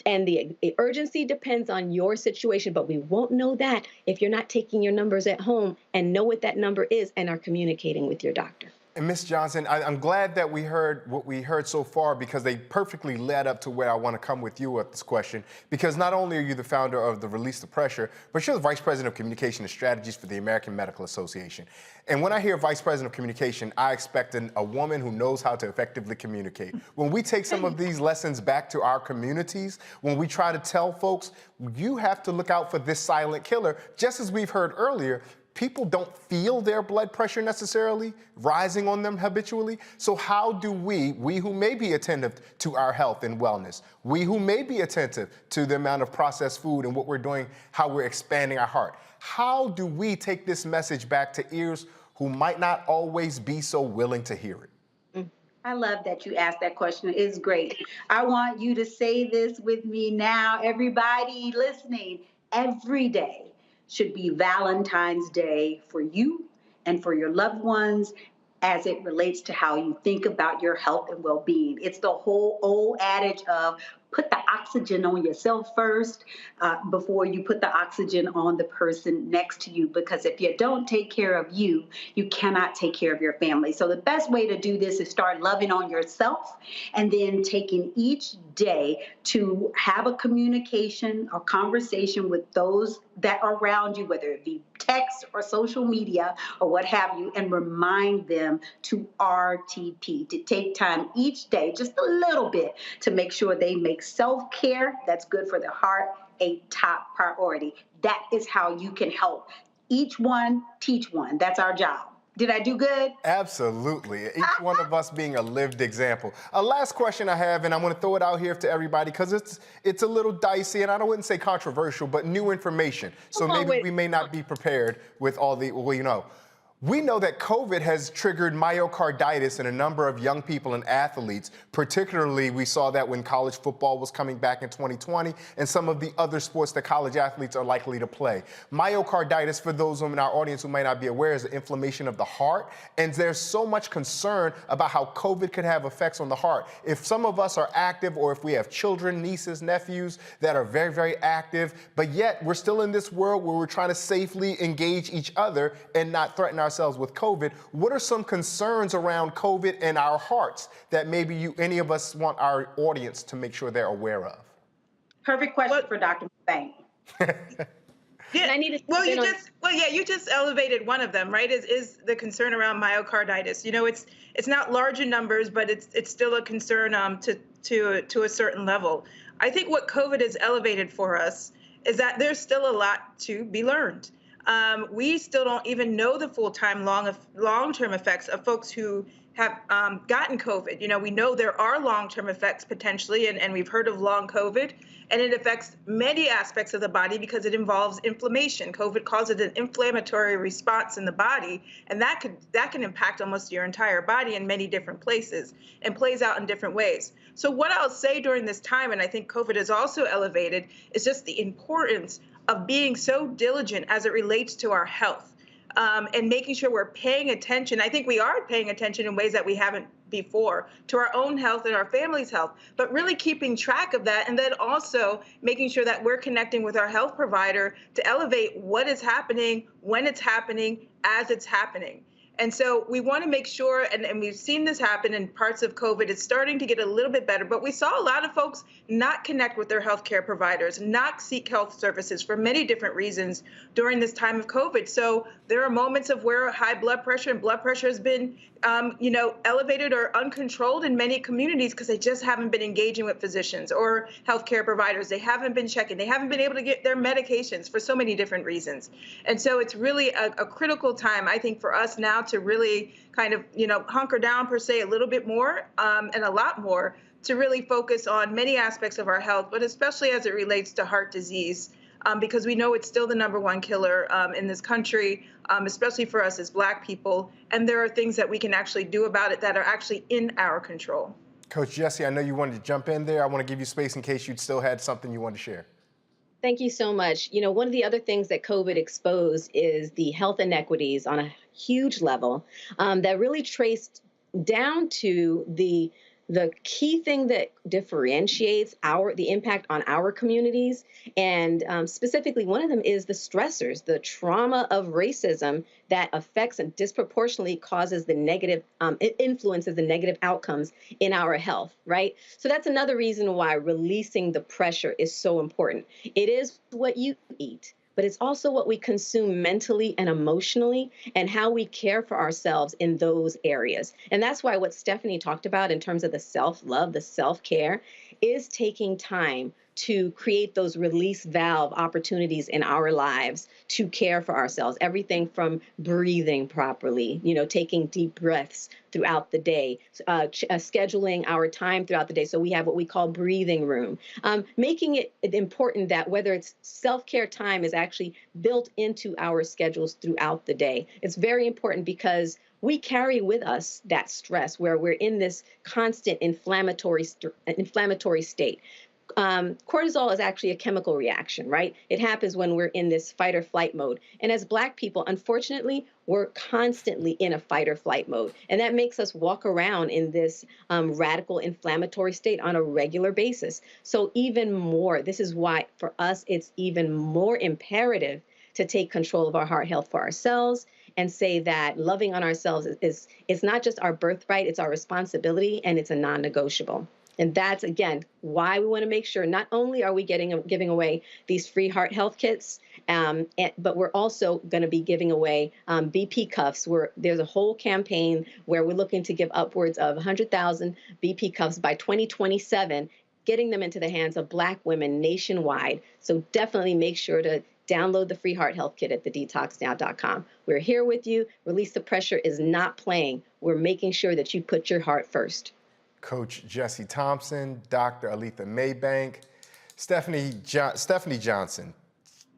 Speaker 17: And the urgency depends on your situation, but we won't know that if you're not taking your numbers at home and know what that number is and are communicating with your doctor.
Speaker 12: And Ms. Johnson, I'm glad that we heard what we heard so far, because they perfectly led up to where I want to come with you with this question. Because not only are you the founder of the Release the Pressure, but you're the Vice President of Communication and Strategies for the American Medical Association. And when I hear Vice President of Communication, I expect a woman who knows how to effectively communicate. When we take some of these lessons back to our communities, when we try to tell folks, you have to look out for this silent killer, just as we've heard earlier, people don't feel their blood pressure necessarily rising on them habitually. So how do we who may be attentive to our health and wellness, we who may be attentive to the amount of processed food and what we're doing, how we're expanding our heart, how do we take this message back to ears who might not always be so willing to hear it?
Speaker 19: I love that you asked that question. It's great. I want you to say this with me now. Everybody listening, every day should be Valentine's Day for you and for your loved ones, as it relates to how you think about your health and well-being. It's the whole old adage of put the oxygen on yourself first before you put the oxygen on the person next to you. Because if you don't take care of you, you cannot take care of your family. So the best way to do this is start loving on yourself, and then taking each day to have a communication or conversation with those that are around you, whether it be text or social media or what have you, and remind them to RTP, to take time each day, just a little bit, to make sure they make self-care that's good for their heart a top priority. That is how you can help each one teach one. That's our job. Did I do good?
Speaker 12: Absolutely. Each one of us being a lived example. A last question I have, and I'm going to throw it out here to everybody because it's a little dicey, and I wouldn't say controversial, but new information. So maybe we may not be prepared with all the, We know that COVID has triggered myocarditis in a number of young people and athletes. Particularly, we saw that when college football was coming back in 2020 and some of the other sports that college athletes are likely to play. Myocarditis, for those in our audience who might not be aware, is the inflammation of the heart. And there's so much concern about how COVID could have effects on the heart. If some of us are active, or if we have children, nieces, nephews that are very, very active, but yet we're still in this world where we're trying to safely engage each other and not threaten ourselves with COVID, what are some concerns around COVID and our hearts that maybe any of us want our audience to make sure they're aware of?
Speaker 19: Perfect question for Dr. Bank.
Speaker 17: And I need to
Speaker 18: you just elevated one of them, right? Is the concern around myocarditis. You know, it's not large in numbers, but it's still a concern to a certain level. I think what COVID has elevated for us is that there's still a lot to be learned. We still don't even know the full-time long-term effects of folks who have gotten COVID. You know, we know there are long-term effects potentially, and we've heard of long COVID, and it affects many aspects of the body because it involves inflammation. COVID causes an inflammatory response in the body, and that can impact almost your entire body in many different places and plays out in different ways. So what I'll say during this time, and I think COVID has also elevated, is just the importance of being so diligent as it relates to our health. And making sure we're paying attention. I think we are paying attention in ways that we haven't before to our own health and our family's health, but really keeping track of that, and then also making sure that we're connecting with our health provider to elevate what is happening, when it's happening, as it's happening. And so we want to make sure, and we've seen this happen in parts of COVID, it's starting to get a little bit better, but we saw a lot of folks not connect with their healthcare providers, not seek health services for many different reasons during this time of COVID. So there are moments of where high blood pressure and blood pressure has been, elevated or uncontrolled in many communities because they just haven't been engaging with physicians or healthcare providers. They haven't been checking. They haven't been able to get their medications for so many different reasons. And so it's really a critical time, I think, for us now to really kind of, hunker down per se a little bit more and a lot more to really focus on many aspects of our health, but especially as it relates to heart disease, because we know it's still the #1 killer in this country, especially for us as Black people. And there are things that we can actually do about it that are actually in our control.
Speaker 12: Coach Jesse, I know you wanted to jump in there. I want to give you space in case you still had something you wanted to share.
Speaker 17: Thank you so much. One of the other things that COVID exposed is the health inequities on a huge level that really traced down to the key thing that differentiates the impact on our communities. And specifically, one of them is the stressors, the trauma of racism that affects and disproportionately causes the negative, it influences the negative outcomes in our health, right? So that's another reason why releasing the pressure is so important. It is what you eat, but it's also what we consume mentally and emotionally and how we care for ourselves in those areas. And that's why what Stephanie talked about in terms of the self-love, the self-care, is taking time to create those release valve opportunities in our lives to care for ourselves. Everything from breathing properly, taking deep breaths throughout the day, scheduling our time throughout the day. So we have what we call breathing room, making it important that whether it's self-care time is actually built into our schedules throughout the day. It's very important because we carry with us that stress where we're in this constant inflammatory state. Cortisol is actually a chemical reaction, right? It happens when we're in this fight or flight mode. And as Black people, unfortunately, we're constantly in a fight or flight mode. And that makes us walk around in this radical inflammatory state on a regular basis. So even more, this is why for us, it's even more imperative to take control of our heart health for ourselves and say that loving on ourselves is not just our birthright, it's our responsibility, and it's a non-negotiable. And that's, again, why we want to make sure not only are we giving away these free heart health kits, but we're also going to be giving away BP cuffs. There's a whole campaign where we're looking to give upwards of 100,000 BP cuffs by 2027, getting them into the hands of Black women nationwide. So definitely make sure to download the free heart health kit at thedetoxnow.com. We're here with you. Release the Pressure is not playing. We're making sure that you put your heart first.
Speaker 12: Coach Jesse Thompson, Dr. Aletha Maybank, Stephanie Johnson,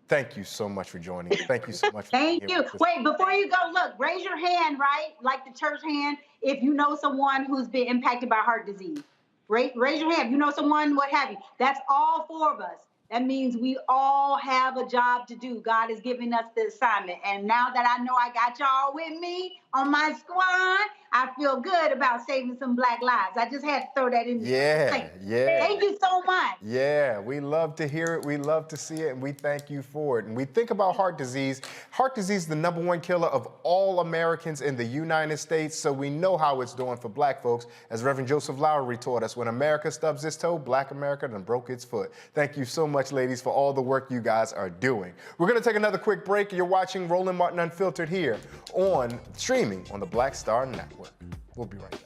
Speaker 12: thank you so much for joining us. Thank you so much.
Speaker 19: Thank you. Wait, before you go, look, raise your hand, right? Like the church hand, if you know someone who's been impacted by heart disease. Raise your hand. You know someone, what have you. That's all 4 of us. That means we all have a job to do. God is giving us the assignment. And now that I know I got y'all with me on my squad, I feel good about saving some Black lives. I just had to throw that in there.
Speaker 12: Yeah.
Speaker 19: Thank you so much.
Speaker 12: Yeah, we love to hear it. We love to see it, and we thank you for it. And we think about heart disease. Heart disease is the #1 killer of all Americans in the United States, so we know how it's doing for black folks. As Reverend Joseph Lowery taught us, when America stubs its toe, black America done broke its foot. Thank you so much, ladies, for all the work you guys are doing. We're going to take another quick break. You're watching Roland Martin Unfiltered here on streaming on the Black Star Network. We'll be right back.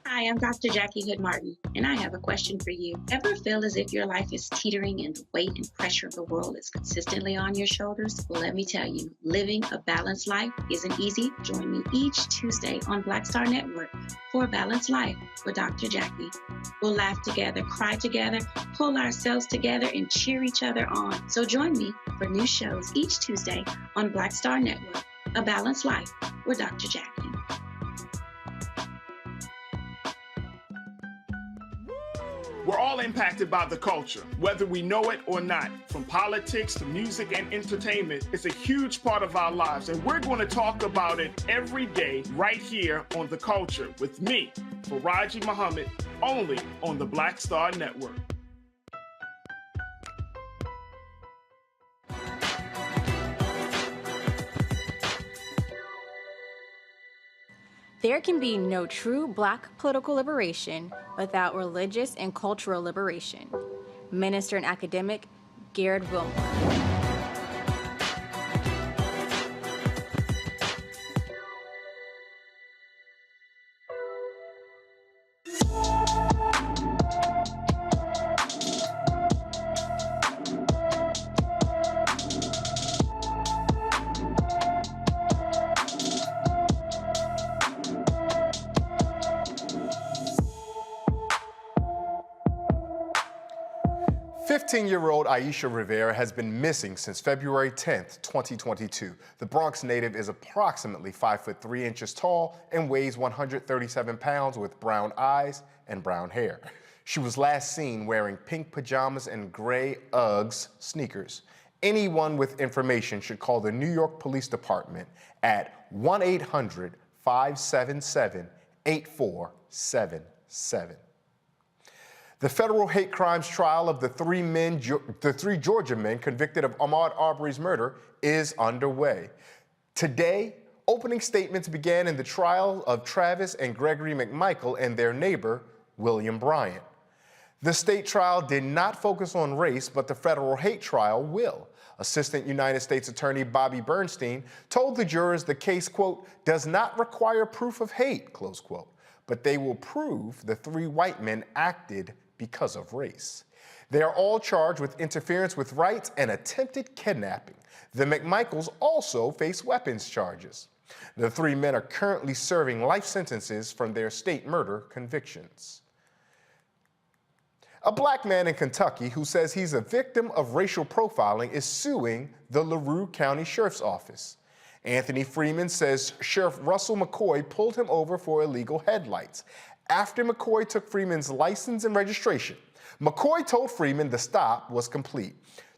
Speaker 20: Hi, I'm Dr. Jackie Hood Martin, and I have a question for you. Ever feel as if your life is teetering and the weight and pressure of the world is consistently on your shoulders? Well, let me tell you, living a balanced life isn't easy. Join me each Tuesday on Black Star Network for A Balanced Life with Dr. Jackie. We'll laugh together, cry together, pull ourselves together, and cheer each other on. So join me for new shows each Tuesday on Black Star Network, A Balanced Life with Dr. Jackie.
Speaker 21: We're all impacted by the culture, whether we know it or not. From politics to music and entertainment, it's a huge part of our lives, and we're going to talk about it every day right here on The Culture with me, Faraji Muhammad, only on the Black Star Network.
Speaker 22: There can be no true Black political liberation without religious and cultural liberation. Minister and academic Garrett Wilmore.
Speaker 12: 15-year-old Aisha Rivera has been missing since February 10th, 2022. The Bronx native is approximately 5 foot 3 inches tall and weighs 137 pounds with brown eyes and brown hair. She was last seen wearing pink pajamas and gray Uggs sneakers. Anyone with information should call the New York Police Department at 1-800-577-8477. The federal hate crimes trial of the three Georgia men convicted of Ahmaud Arbery's murder is underway. Today, opening statements began in the trial of Travis and Gregory McMichael and their neighbor, William Bryant. The state trial did not focus on race, but the federal hate trial will. Assistant United States Attorney Bobby Bernstein told the jurors the case, quote, does not require proof of hate, close quote, but they will prove the three white men acted because of race. They are all charged with interference with rights and attempted kidnapping. The McMichaels also face weapons charges. The three men are currently serving life sentences from their state murder convictions. A black man in Kentucky who says he's a victim of racial profiling is suing the LaRue County Sheriff's Office. Anthony Freeman says Sheriff Russell McCoy pulled him over for illegal headlights. After McCoy took Freeman's license and registration, McCoy told Freeman the stop was complete.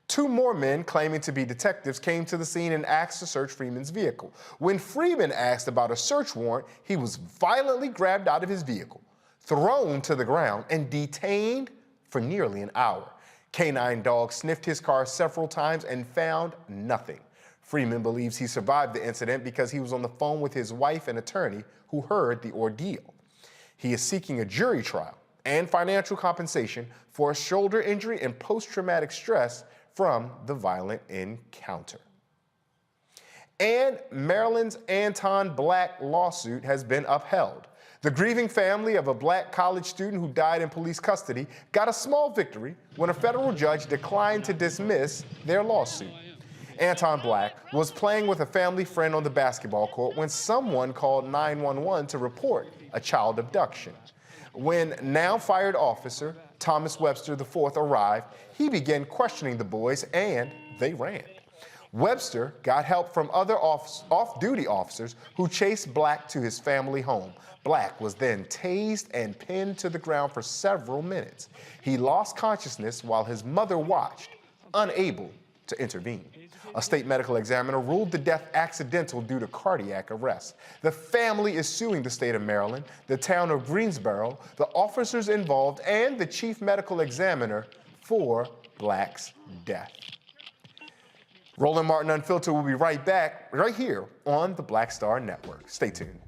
Speaker 12: Two more men claiming to be detectives came to the scene and asked to search Freeman's vehicle. When Freeman asked about a search warrant, he was violently grabbed out of his vehicle, thrown to the ground, and detained for nearly an hour. Canine dogs sniffed his car several times and found nothing. Freeman believes he survived the incident because he was on the phone with his wife and attorney who heard the ordeal. He is seeking a jury trial and financial compensation for a shoulder injury and post-traumatic stress from the violent encounter. And Maryland's Anton Black lawsuit has been upheld. The grieving family of a Black college student who died in police custody got a small victory when a federal judge declined to dismiss their lawsuit. Anton Black was playing with a family friend on the basketball court when someone called 911 to report a child abduction. When now fired officer Thomas Webster IV arrived, he began questioning the boys and they ran. Webster got help from other off-duty officers who chased Black to his family home. Black was then tased and pinned to the ground for several minutes. He lost consciousness while his mother watched, unable to intervene. A state medical examiner ruled the death accidental due to cardiac arrest. The family is suing the state of Maryland, the town of Greensboro, the officers involved, and the chief medical examiner for Black's death. Roland Martin Unfiltered will be right back, right here on the Black Star Network. Stay tuned.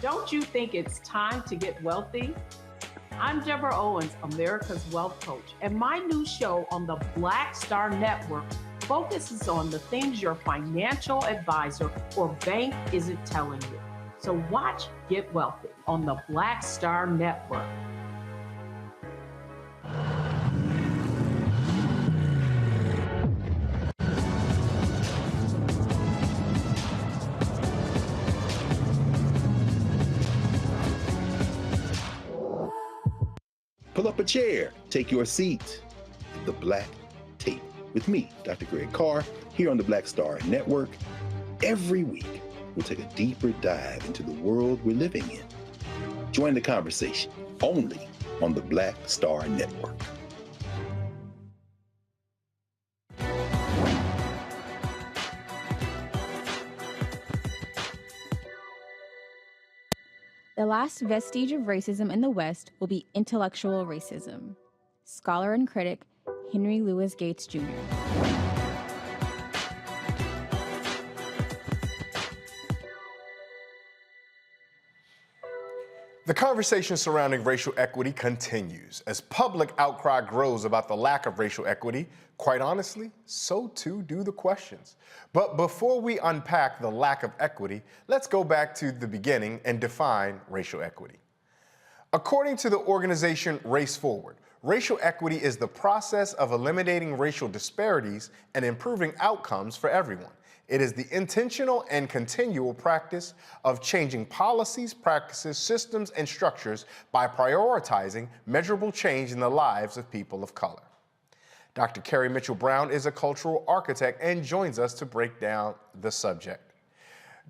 Speaker 8: Don't you think it's time to get wealthy? I'm Deborah Owens, America's Wealth Coach, and my new show on the Black Star Network focuses on the things your financial advisor or bank isn't telling you. So watch Get Wealthy on the Black Star Network.
Speaker 9: Pull up a chair, take your seat. The Black Tape with me, Dr. Greg Carr, here on the Black Star Network. Every week, we'll take a deeper dive into the world we're living in. Join the conversation only on the Black Star Network.
Speaker 22: The last vestige of racism in the West will be intellectual racism. Scholar and critic Henry Louis Gates Jr.
Speaker 12: The conversation surrounding racial equity continues. As public outcry grows about the lack of racial equity, quite honestly, so too do the questions. But before we unpack the lack of equity, let's go back to the beginning and define racial equity. According to the organization Race Forward, racial equity is the process of eliminating racial disparities and improving outcomes for everyone. It is the intentional and continual practice of changing policies, practices, systems, and structures by prioritizing measurable change in the lives of people of color. Dr. Carrie Mitchell Brown is a cultural architect and joins us to break down the subject.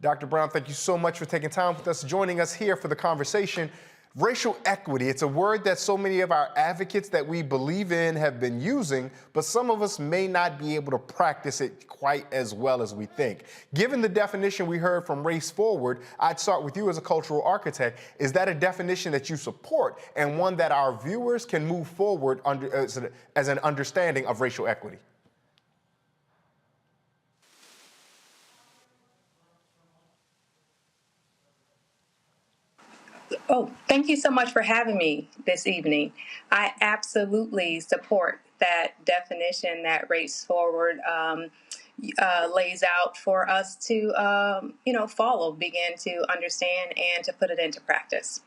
Speaker 12: Dr. Brown, thank you so much for taking time with us, joining us here for the conversation. Racial equity, it's a word that so many of our advocates that we believe in have been using, but some of us may not be able to practice it quite as well as we think. Given the definition we heard from Race Forward, I'd start with you as a cultural architect. Is that a definition that you support and one that our viewers can move forward under, as an understanding of racial equity?
Speaker 3: Oh, thank you so much for having me this evening. I absolutely support that definition that Race Forward lays out for us to, follow, begin to understand, and to put it into practice.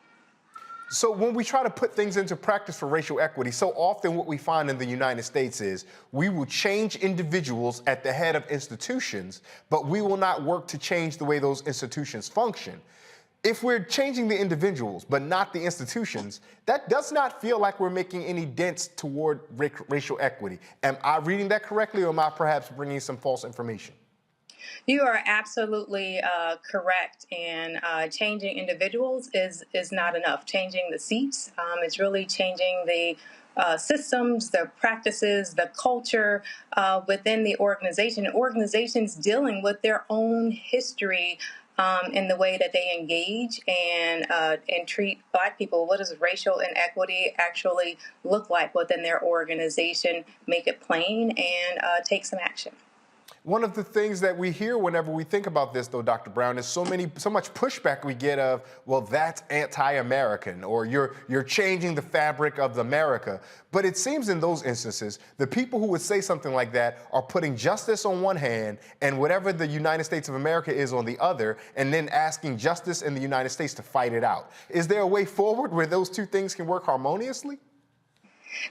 Speaker 12: So when we try to put things into practice for racial equity, so often what we find in the United States is we will change individuals at the head of institutions, but we will not work to change the way those institutions function. If we're changing the individuals, but not the institutions, that does not feel like we're making any dents toward racial equity. Am I reading that correctly, or am I perhaps bringing some false information?
Speaker 3: You are absolutely correct. And changing individuals is not enough. Changing the seats is really changing the systems, the practices, the culture within the organization. Organizations dealing with their own history in the way that they engage and treat Black people. What does racial inequity actually look like within their organization? Make it plain and take some action.
Speaker 12: One of the things that we hear whenever we think about this, though, Dr. Brown, is so much pushback we get of, well, that's anti-American, or you're changing the fabric of America. But it seems in those instances, the people who would say something like that are putting justice on one hand and whatever the United States of America is on the other, and then asking justice in the United States to fight it out. Is there a way forward where those two things can work harmoniously?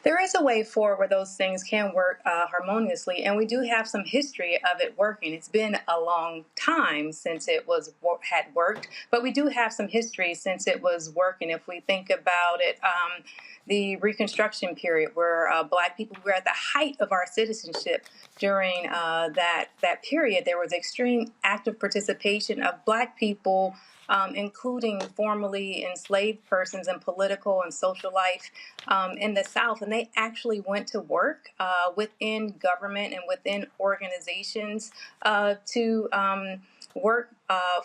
Speaker 3: There is a way forward where those things can work harmoniously, and we do have some history of it working. It's been a long time since it had worked, but we do have some history since it was working. If we think about it, the Reconstruction period, where Black people were at the height of our citizenship during that period, there was extreme active participation of Black people, including formerly enslaved persons in political and social life in the South. And they actually went to work within government and within organizations to work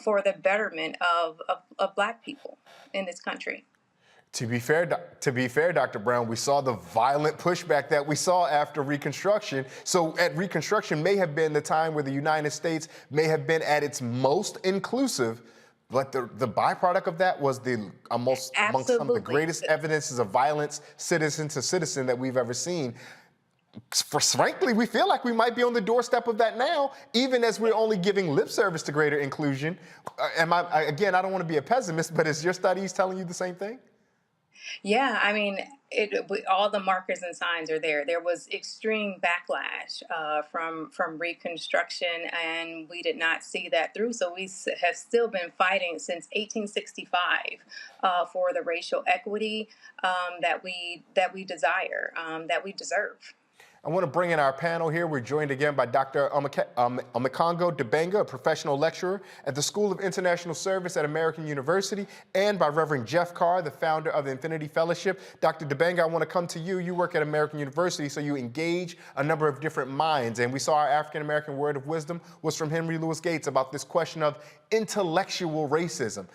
Speaker 3: for the betterment of Black people in this country.
Speaker 12: To be fair, Dr. Brown, we saw the violent pushback that we saw after Reconstruction. So at Reconstruction may have been the time where the United States may have been at its most inclusive. But the byproduct of that was amongst some of the greatest evidences of violence, citizen to citizen, that we've ever seen. Frankly, we feel like we might be on the doorstep of that now, even as we're only giving lip service to greater inclusion. Again, I don't want to be a pessimist, but is your studies telling you the same thing?
Speaker 3: Yeah, I mean, all the markers and signs are there. There was extreme backlash from Reconstruction, and we did not see that through. So we have still been fighting since 1865 for the racial equity that we desire, that we deserve.
Speaker 12: I want to bring in our panel here. We're joined again by Dr. Omekongo Dibenga, a professional lecturer at the School of International Service at American University, and by Reverend Jeff Carr, the founder of the Infinity Fellowship. Dr. Dibenga, I want to come to you. You work at American University, so you engage a number of different minds. And we saw our African-American word of wisdom was from Henry Louis Gates about this question of intellectual racism.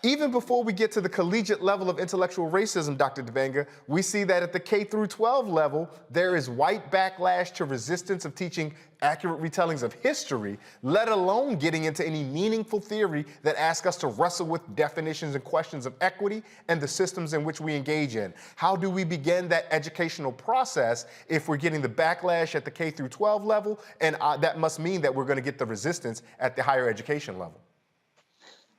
Speaker 12: Even before we get to the collegiate level of intellectual racism, Dr. Dibenga, we see that at the K through 12 level, there is white backlash to resistance of teaching accurate retellings of history, let alone getting into any meaningful theory that asks us to wrestle with definitions and questions of equity and the systems in which we engage in. How do we begin that educational process if we're getting the backlash at the K through 12 level? And that must mean that we're going to get the resistance at the higher education level.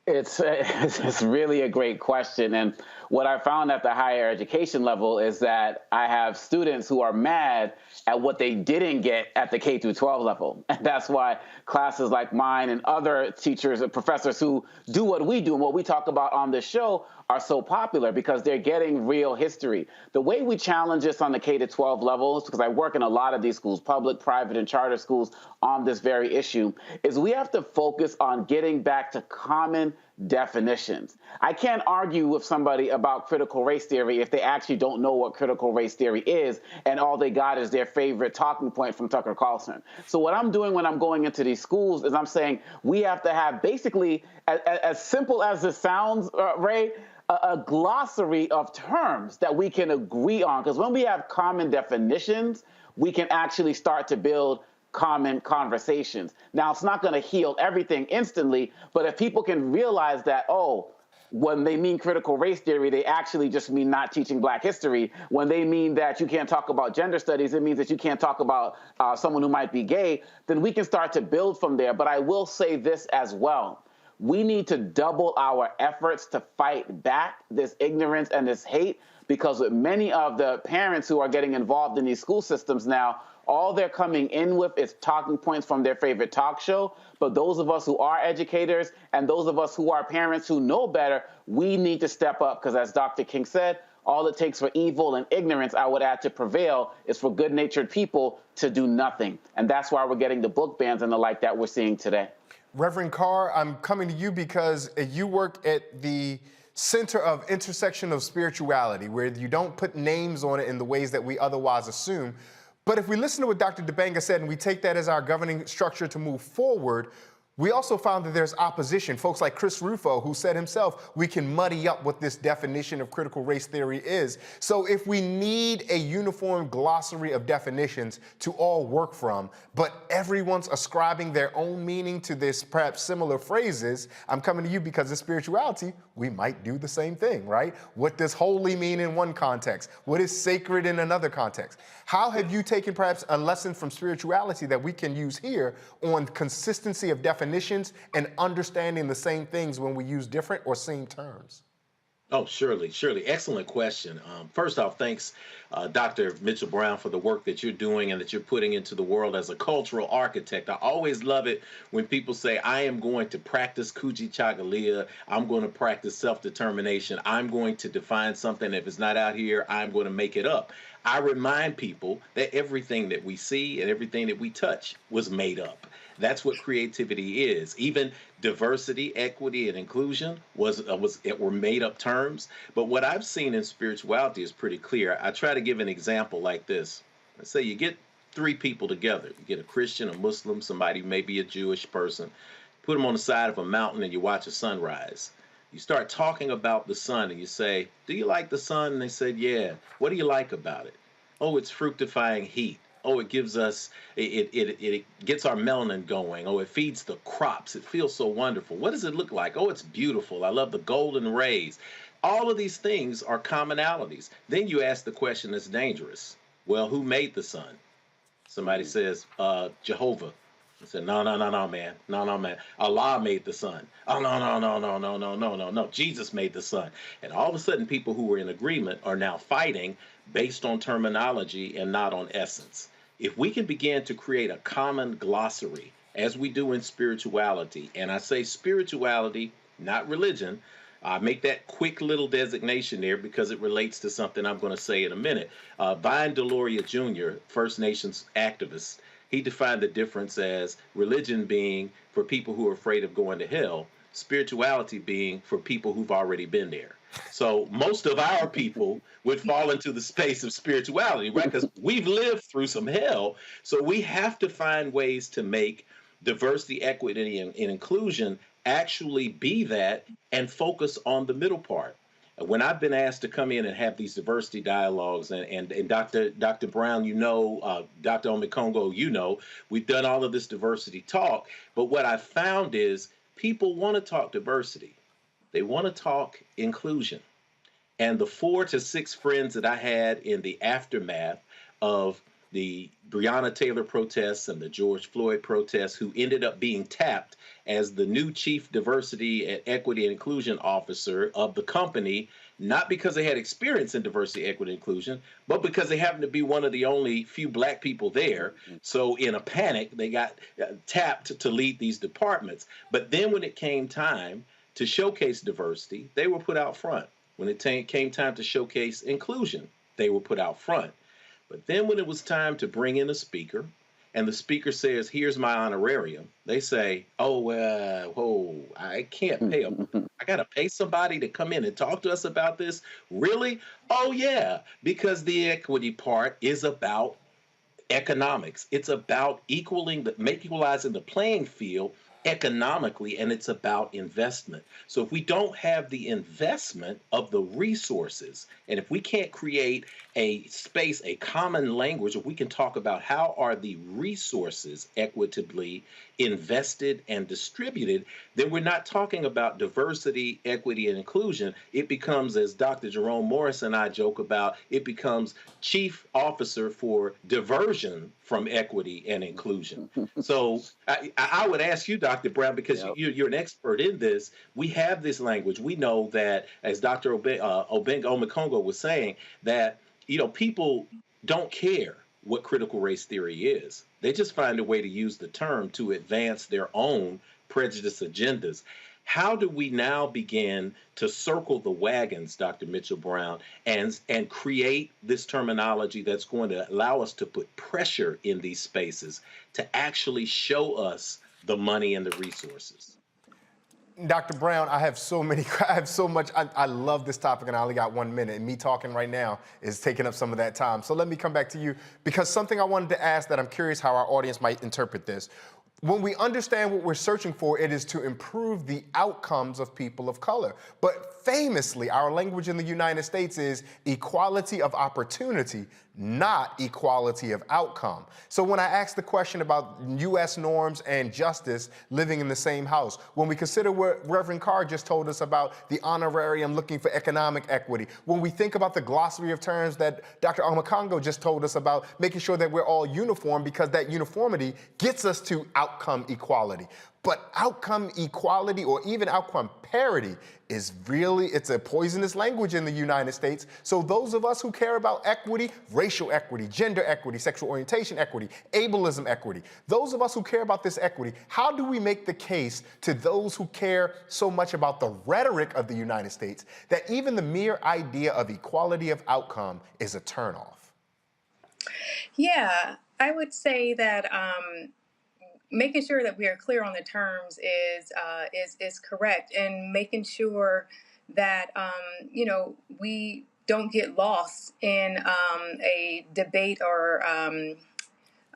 Speaker 14: It's really a great question. And what I found at the higher education level is that I have students who are mad at what they didn't get at the K through 12 level. And that's why classes like mine and other teachers and professors who do what we do and what we talk about on this show are so popular, because they're getting real history. The way we challenge this on the K to 12 levels, because I work in a lot of these schools, public, private, and charter schools, on this very issue, is we have to focus on getting back to common definitions. I can't argue with somebody about critical race theory if they actually don't know what critical race theory is, and all they got is their favorite talking point from Tucker Carlson. So what I'm doing when I'm going into these schools is I'm saying we have to have basically, as simple as this sounds, Ray, a glossary of terms that we can agree on. Because when we have common definitions, we can actually start to build common conversations. Now, it's not going to heal everything instantly, but if people can realize that, oh, when they mean critical race theory, they actually just mean not teaching Black history. When they mean that you can't talk about gender studies, it means that you can't talk about someone who might be gay. Then we can start to build from there. But I will say this as well. We need to double our efforts to fight back this ignorance and this hate, because with many of the parents who are getting involved in these school systems now, all they're coming in with is talking points from their favorite talk show. But those of us who are educators and those of us who are parents who know better, we need to step up, because as Dr. King said, all it takes for evil and ignorance, I would add, to prevail is for good-natured people to do nothing. And that's why we're getting the book bans and the like that we're seeing today.
Speaker 12: Reverend Carr, I'm coming to you because you work at the center of intersection of spirituality, where you don't put names on it in the ways that we otherwise assume. But if we listen to what Dr. Dibanga said and we take that as our governing structure to move forward, we also found that there's opposition. Folks like Chris Rufo, who said himself, we can muddy up what this definition of critical race theory is. So if we need a uniform glossary of definitions to all work from, but everyone's ascribing their own meaning to this perhaps similar phrases, I'm coming to you because of spirituality, we might do the same thing, right? What does holy mean in one context? What is sacred in another context? How have you taken perhaps a lesson from spirituality that we can use here on consistency of definitions and understanding the same things when we use different or same terms?
Speaker 11: Oh, surely. Excellent question. First off, thanks, Dr. Mitchell Brown, for the work that you're doing and that you're putting into the world as a cultural architect. I always love it when people say, I am going to practice Kujichagulia. I'm going to practice self-determination. I'm going to define something. If it's not out here, I'm going to make it up. I remind people that everything that we see and everything that we touch was made up. That's what creativity is. Even diversity, equity, and inclusion were made up terms. But what I've seen in spirituality is pretty clear. I try to give an example like this. Let's say you get three people together. You get a Christian, a Muslim, somebody maybe a Jewish person. Put them on the side of a mountain and you watch a sunrise. You start talking about the sun and you say, do you like the sun? And they said, yeah. What do you like about it? Oh, it's fructifying heat. Oh, it gives us, it gets our melanin going. Oh, it feeds the crops. It feels so wonderful. What does it look like? Oh, it's beautiful. I love the golden rays. All of these things are commonalities. Then you ask the question that's dangerous. Well, who made the sun? Somebody says, Jehovah. I said, no, man. No, man. Allah made the sun. Oh, no. Jesus made the sun. And all of a sudden, people who were in agreement are now fighting based on terminology and not on essence. If we can begin to create a common glossary, as we do in spirituality, and I say spirituality, not religion, I make that quick little designation there because it relates to something I'm going to say in a minute. Vine Deloria Jr., First Nations activist, he defined the difference as religion being for people who are afraid of going to hell, spirituality being for people who've already been there. So most of our people would fall into the space of spirituality, right? Because we've lived through some hell. So we have to find ways to make diversity, equity, and inclusion actually be that and focus on the middle part. When I've been asked to come in and have these diversity dialogues, and Dr. Brown, Dr. Omekongo, we've done all of this diversity talk, but what I found is people want to talk diversity. They want to talk inclusion. And the 4 to 6 friends that I had in the aftermath of the Breonna Taylor protests and the George Floyd protests, who ended up being tapped as the new chief diversity and equity and inclusion officer of the company, not because they had experience in diversity, equity, and inclusion, but because they happened to be one of the only few Black people there. So in a panic, they got tapped to lead these departments. But then when it came time to showcase diversity, they were put out front. When it came time to showcase inclusion, they were put out front. But then when it was time to bring in a speaker, and the speaker says, here's my honorarium, they say, I can't pay them. I got to pay somebody to come in and talk to us about this? Really? Oh, yeah, because the equity part is about economics. It's about equalizing the playing field economically, and it's about investment. So if we don't have the investment of the resources, and if we can't create a space, a common language, if we can talk about how are the resources equitably invested and distributed, then we're not talking about diversity, equity, and inclusion. It becomes, as Dr. Jerome Morris and I joke about, it becomes chief officer for diversion from equity and inclusion. So I would ask you, Dr. Brown, because you're an expert in this, we have this language. We know that, as Dr. Omekongo was saying, that people don't care what critical race theory is. They just find a way to use the term to advance their own prejudice agendas. How do we now begin to circle the wagons, Dr. Mitchell Brown, and create this terminology that's going to allow us to put pressure in these spaces to actually show us the money and the resources?
Speaker 12: Dr. Brown, I have so much. I love this topic, and I only got 1 minute, and me talking right now is taking up some of that time. So let me come back to you, because something I wanted to ask that I'm curious how our audience might interpret this. When we understand what we're searching for, it is to improve the outcomes of people of color. But famously, our language in the United States is equality of opportunity, not equality of outcome. So when I ask the question about U.S. norms and justice living in the same house, when we consider what Reverend Carr just told us about the honorarium looking for economic equity, when we think about the glossary of terms that Dr. Omekongo just told us about, making sure that we're all uniform, because that uniformity gets us to outcome equality. But outcome equality, or even outcome parity, is really, it's a poisonous language in the United States. So those of us who care about equity, racial equity, gender equity, sexual orientation equity, ableism equity, those of us who care about this equity, how do we make the case to those who care so much about the rhetoric of the United States that even the mere idea of equality of outcome is a turnoff?
Speaker 3: Yeah, I would say that making sure that we are clear on the terms is correct, and making sure that we don't get lost in a debate or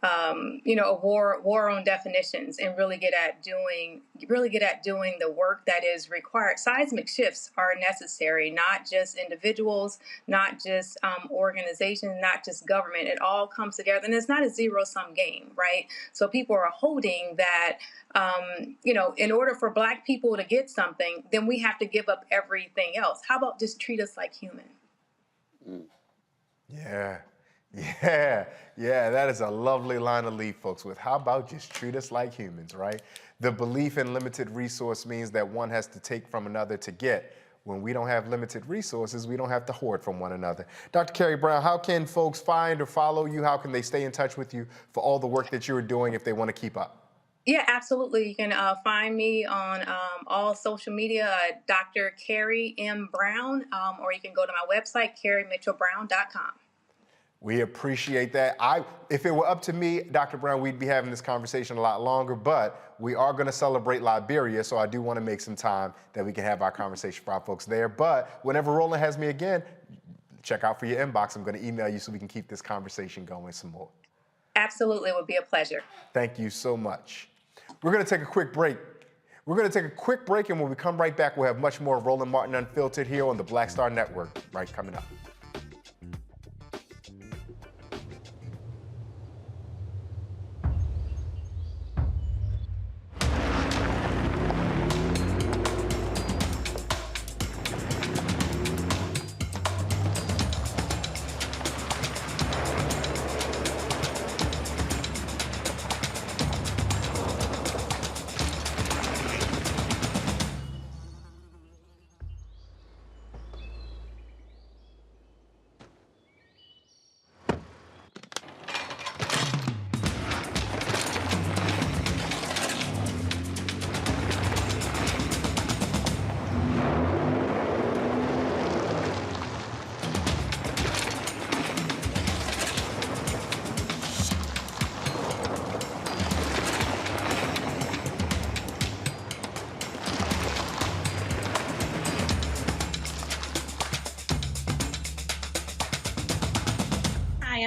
Speaker 3: a war on definitions, and really get at doing the work that is required. Seismic shifts are necessary, not just individuals, not just organizations, not just government. It all comes together, and it's not a zero-sum game, right? So people are holding that, in order for Black people to get something, then we have to give up everything else. How about just treat us like human?
Speaker 12: Yeah, that is a lovely line to leave folks with. How about just treat us like humans, right? The belief in limited resource means that one has to take from another to get. When we don't have limited resources, we don't have to hoard from one another. Dr. Carrie Brown, how can folks find or follow you? How can they stay in touch with you for all the work that you're doing if they want to keep up?
Speaker 3: Yeah, absolutely. You can find me on all social media, Dr. Carrie M. Brown, or you can go to my website, carriemitchellbrown.com.
Speaker 12: We appreciate that. If it were up to me, Dr. Brown, we'd be having this conversation a lot longer, but we are going to celebrate Liberia, so I do want to make some time that we can have our conversation for our folks there. But whenever Roland has me again, check out for your inbox. I'm going to email you so we can keep this conversation going some more.
Speaker 3: Absolutely. It would be a pleasure.
Speaker 12: Thank you so much. We're going to take a quick break. And when we come right back, we'll have much more Roland Martin Unfiltered here on the Black Star Network, right coming up.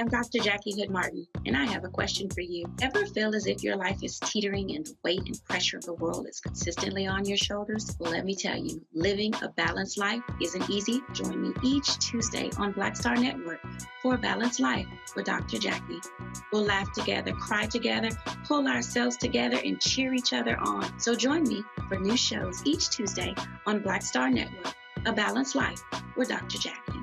Speaker 20: I'm Dr. Jackie Hood Martin, and I have a question for you. Ever feel as if your life is teetering and the weight and pressure of the world is consistently on your shoulders? Well, let me tell you, living a balanced life isn't easy. Join me each Tuesday on Black Star Network for a Balanced Life with Dr. Jackie. We'll laugh together, cry together, pull ourselves together, and cheer each other on. So join me for new shows each Tuesday on Black Star Network, A Balanced Life with Dr. Jackie.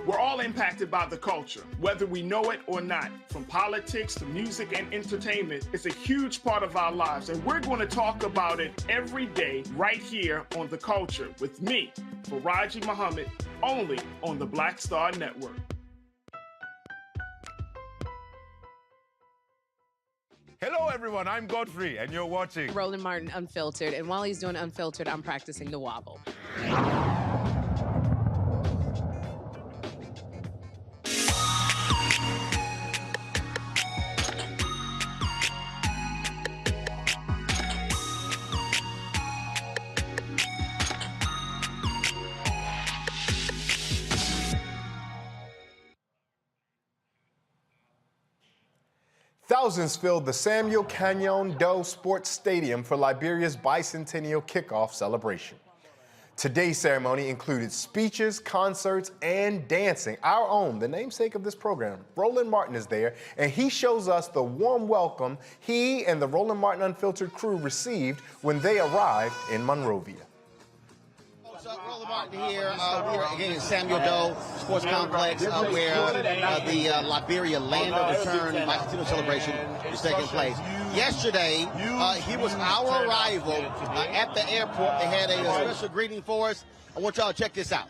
Speaker 21: We're all impacted by the culture, whether we know it or not. From politics to music and entertainment, it's a huge part of our lives, and we're going to talk about it every day right here on The Culture with me, Faraji Muhammad, only on the Black Star Network.
Speaker 4: Hello, everyone. I'm Godfrey, and you're watching
Speaker 5: Roland Martin Unfiltered, and while he's doing Unfiltered, I'm practicing the wobble.
Speaker 12: Thousands filled the Samuel Canyon Doe Sports Stadium for Liberia's bicentennial kickoff celebration. Today's ceremony included speeches, concerts, and dancing. Our own, the namesake of this program, Roland Martin, is there, and he shows us the warm welcome he and the Roland Martin Unfiltered crew received when they arrived in Monrovia.
Speaker 1: Roland Martin here. We are again in Samuel Doe Sports Complex where the Liberia Land of Return bicentennial celebration is taking place. Yesterday, he was our arrival at the airport. They had a special greeting for us. I want y'all to check this out.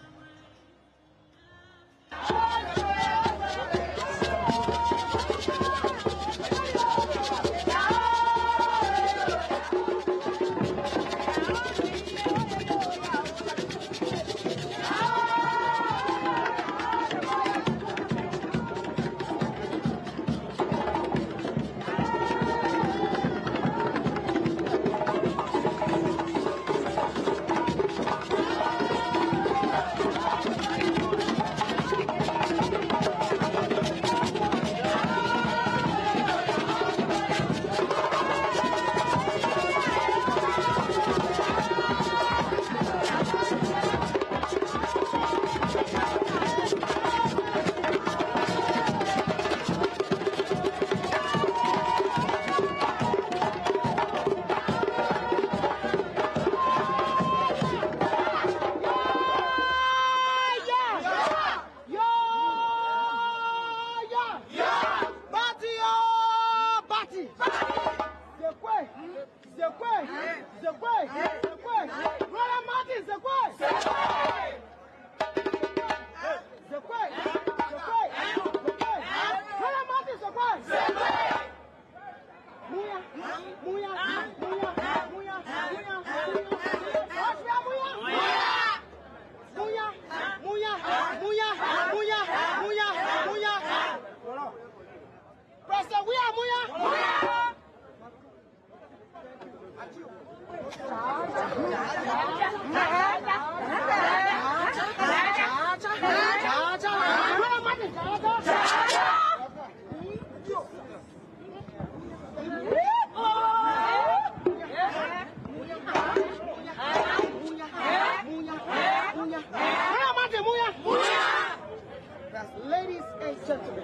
Speaker 23: Ladies and gentlemen,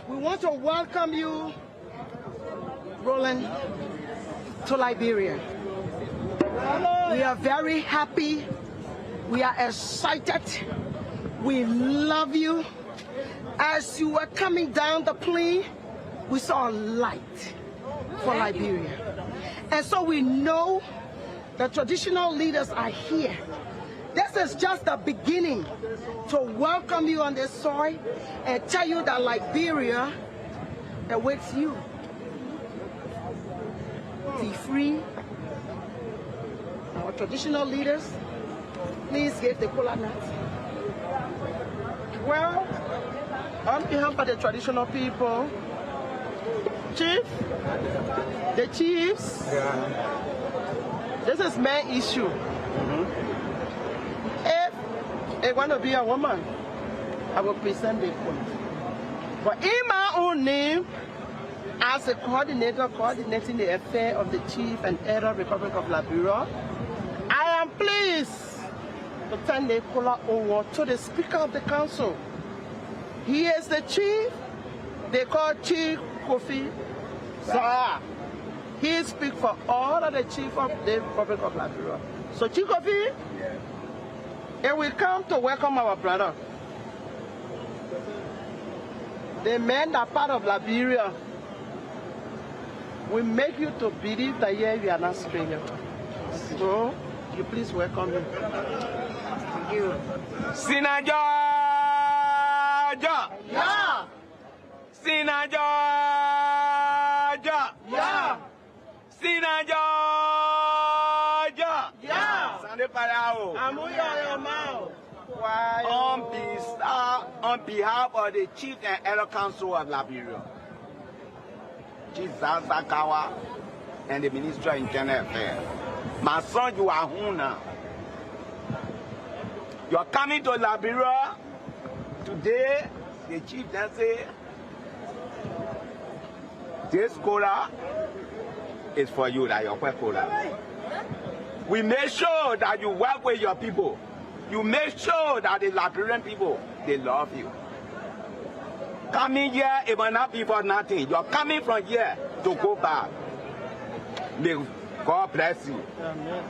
Speaker 23: we want to welcome you, Roland, to Liberia. We are very happy. We are excited. We love you. As you were coming down the plane, we saw a light for Liberia. And so we know the traditional leaders are here. This is just the beginning to welcome you on this soil and tell you that Liberia awaits you. Be free. Our traditional leaders, please give the kola nut. Well, on behalf of the traditional people, Chief, the chiefs, This is my issue. If I want to be a woman, I will present the point. But in my own name, as a coordinator coordinating the affair of the Chief and Elder Republic of Liberia, I am pleased to turn the color over to the Speaker of the Council. He is the Chief. They call Chief Kofi Zah. He speaks for all of the Chief of the Republic of Liberia. So Chief Kofi, and we come to welcome our brother. The men that are part of Liberia, we make you to believe that here you are not stranger. So, you please welcome him. Thank you.
Speaker 6: Sinaja!
Speaker 23: Yeah!
Speaker 6: Sinaja!
Speaker 23: Yeah!
Speaker 6: Sinaja!
Speaker 23: Yeah!
Speaker 6: Sande Parao.
Speaker 23: Amuya Yomao.
Speaker 6: On behalf of the Chief and Elder Council of Liberia, Chief Zazakawa and the Minister of Internal Affairs, my son, you are home now. You are coming to Liberia today. The Chief then say, this quota is for you, that your quota. We make sure that you work with your people. You make sure that the Liberian people, they love you. Coming here, it will not be for nothing. You're coming from here to go back. May God bless you.
Speaker 23: Amen.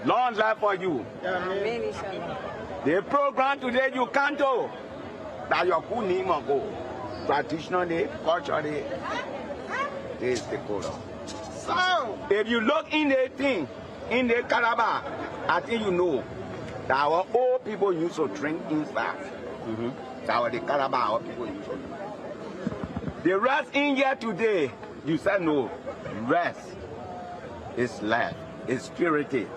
Speaker 6: Long life for you.
Speaker 23: Amen.
Speaker 6: The program today you can't do. That your good name will go. Traditionally, culturally, this is the color. So, if you look in the thing, in the calabar, I think you know that our old people used to drink inside. That was the calabar our people used to drink. The rest in here today, you said no. Rest is life, is spirited.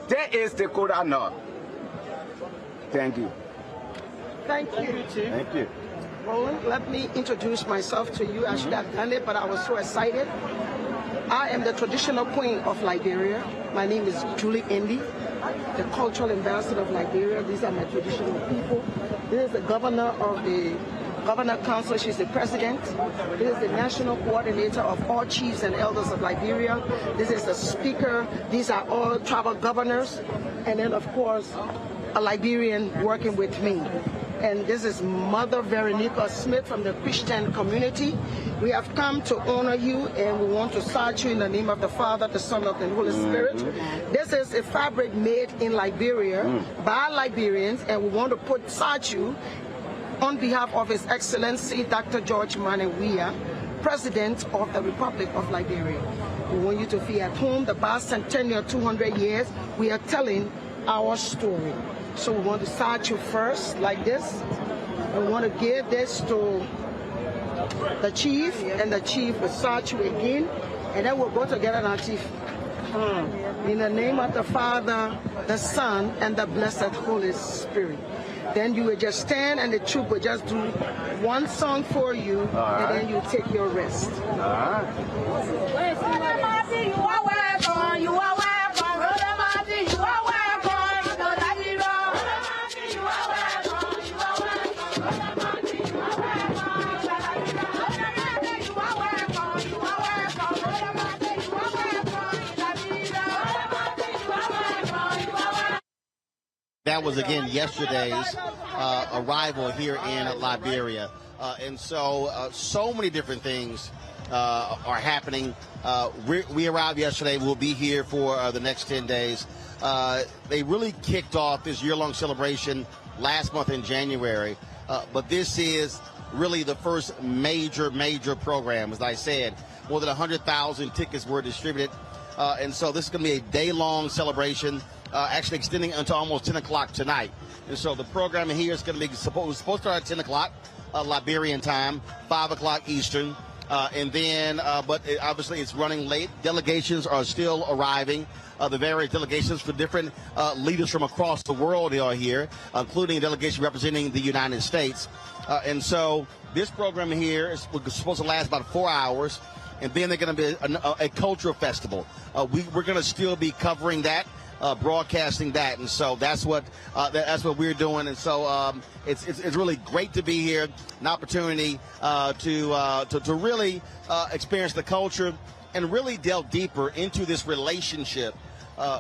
Speaker 6: That is the Koda North. Thank you.
Speaker 23: Thank you, Chief.
Speaker 6: Thank you.
Speaker 23: Roland, let me introduce myself to you. I should have done it, but I was so excited. I am the traditional queen of Liberia. My name is Julie Indy, the cultural ambassador of Liberia. These are my traditional people. This is the governor of the Governor Council. She's the president. This is the national coordinator of all chiefs and elders of Liberia. This is the speaker. These are all tribal governors. And then, of course, a Liberian working with me. And this is Mother Veronica Smith from the Christian community. We have come to honor you, and we want to salute you in the name of the Father, the Son, and the Holy Spirit. This is a fabric made in Liberia by Liberians, and we want to put statue on behalf of His Excellency Dr. George Manawia, President of the Republic of Liberia. We want you to feel at home. The bicentennial 200 years, we are telling our story. So we want to start you first, like this. We want to give this to the chief, and the chief will start you again, and then we'll go together now, chief. In the name of the Father, the Son, and the blessed Holy Spirit. Then you will just stand, and the troop will just do one song for you, and then you take your rest.
Speaker 6: All right.
Speaker 23: You are welcome. You are welcome. Brother Martin, you are welcome.
Speaker 1: That was, again, yesterday's arrival here in Liberia. And so many different things are happening. We arrived yesterday. We'll be here for the next 10 days. They really kicked off this year-long celebration last month in January. But this is really the first major program. As I said, more than 100,000 tickets were distributed. And so this is going to be a day-long celebration. Actually extending until almost 10 o'clock tonight. And so the program here is going to be supposed to start at 10 o'clock Liberian time, 5 o'clock Eastern. And then, obviously it's running late. Delegations are still arriving. The various delegations for different leaders from across the world are here, including a delegation representing the United States. And so this program here is supposed to last about 4 hours. And then they're going to be a cultural festival. We're going to still be covering that, broadcasting that, and so that's what we're doing. And so it's really great to be here, an opportunity to really experience the culture and really delve deeper into this relationship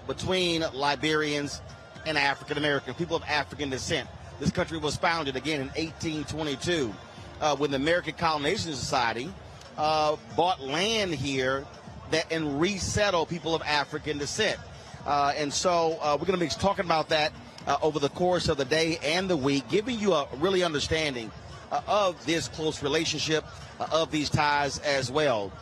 Speaker 1: between Liberians and African American people of African descent. This country was founded again in 1822 when the American Colonization Society bought land here and resettled people of African descent. And so we're going to be talking about that over the course of the day and the week, giving you a really understanding of this close relationship, of these ties as well.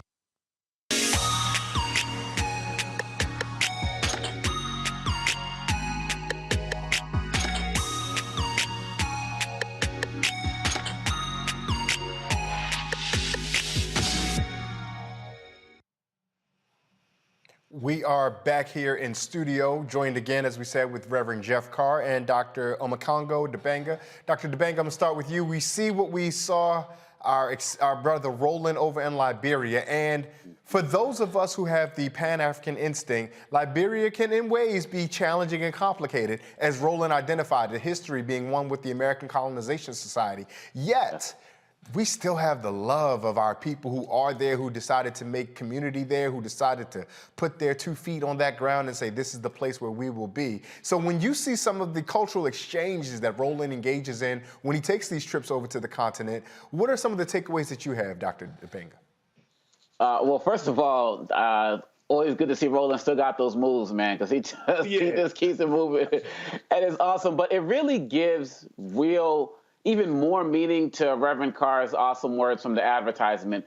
Speaker 12: We are back here in studio, joined again, as we said, with Reverend Jeff Carr and Dr. Omekongo Dibanga. Dr. Dibanga, I'm going to start with you. We see what we saw our brother Roland over in Liberia, and for those of us who have the Pan-African instinct, Liberia can in ways be challenging and complicated, as Roland identified, the history being one with the American Colonization Society. Yet, we still have the love of our people who are there, who decided to make community there, who decided to put their 2 feet on that ground and say, this is the place where we will be. So when you see some of the cultural exchanges that Roland engages in when he takes these trips over to the continent, what are some of the takeaways that you have, Dr. Dibanga?
Speaker 14: Well, first of all, always good to see Roland still got those moves, man, because he just keeps it moving. And it's awesome. But it really gives even more meaning to Reverend Carr's awesome words from the advertisement,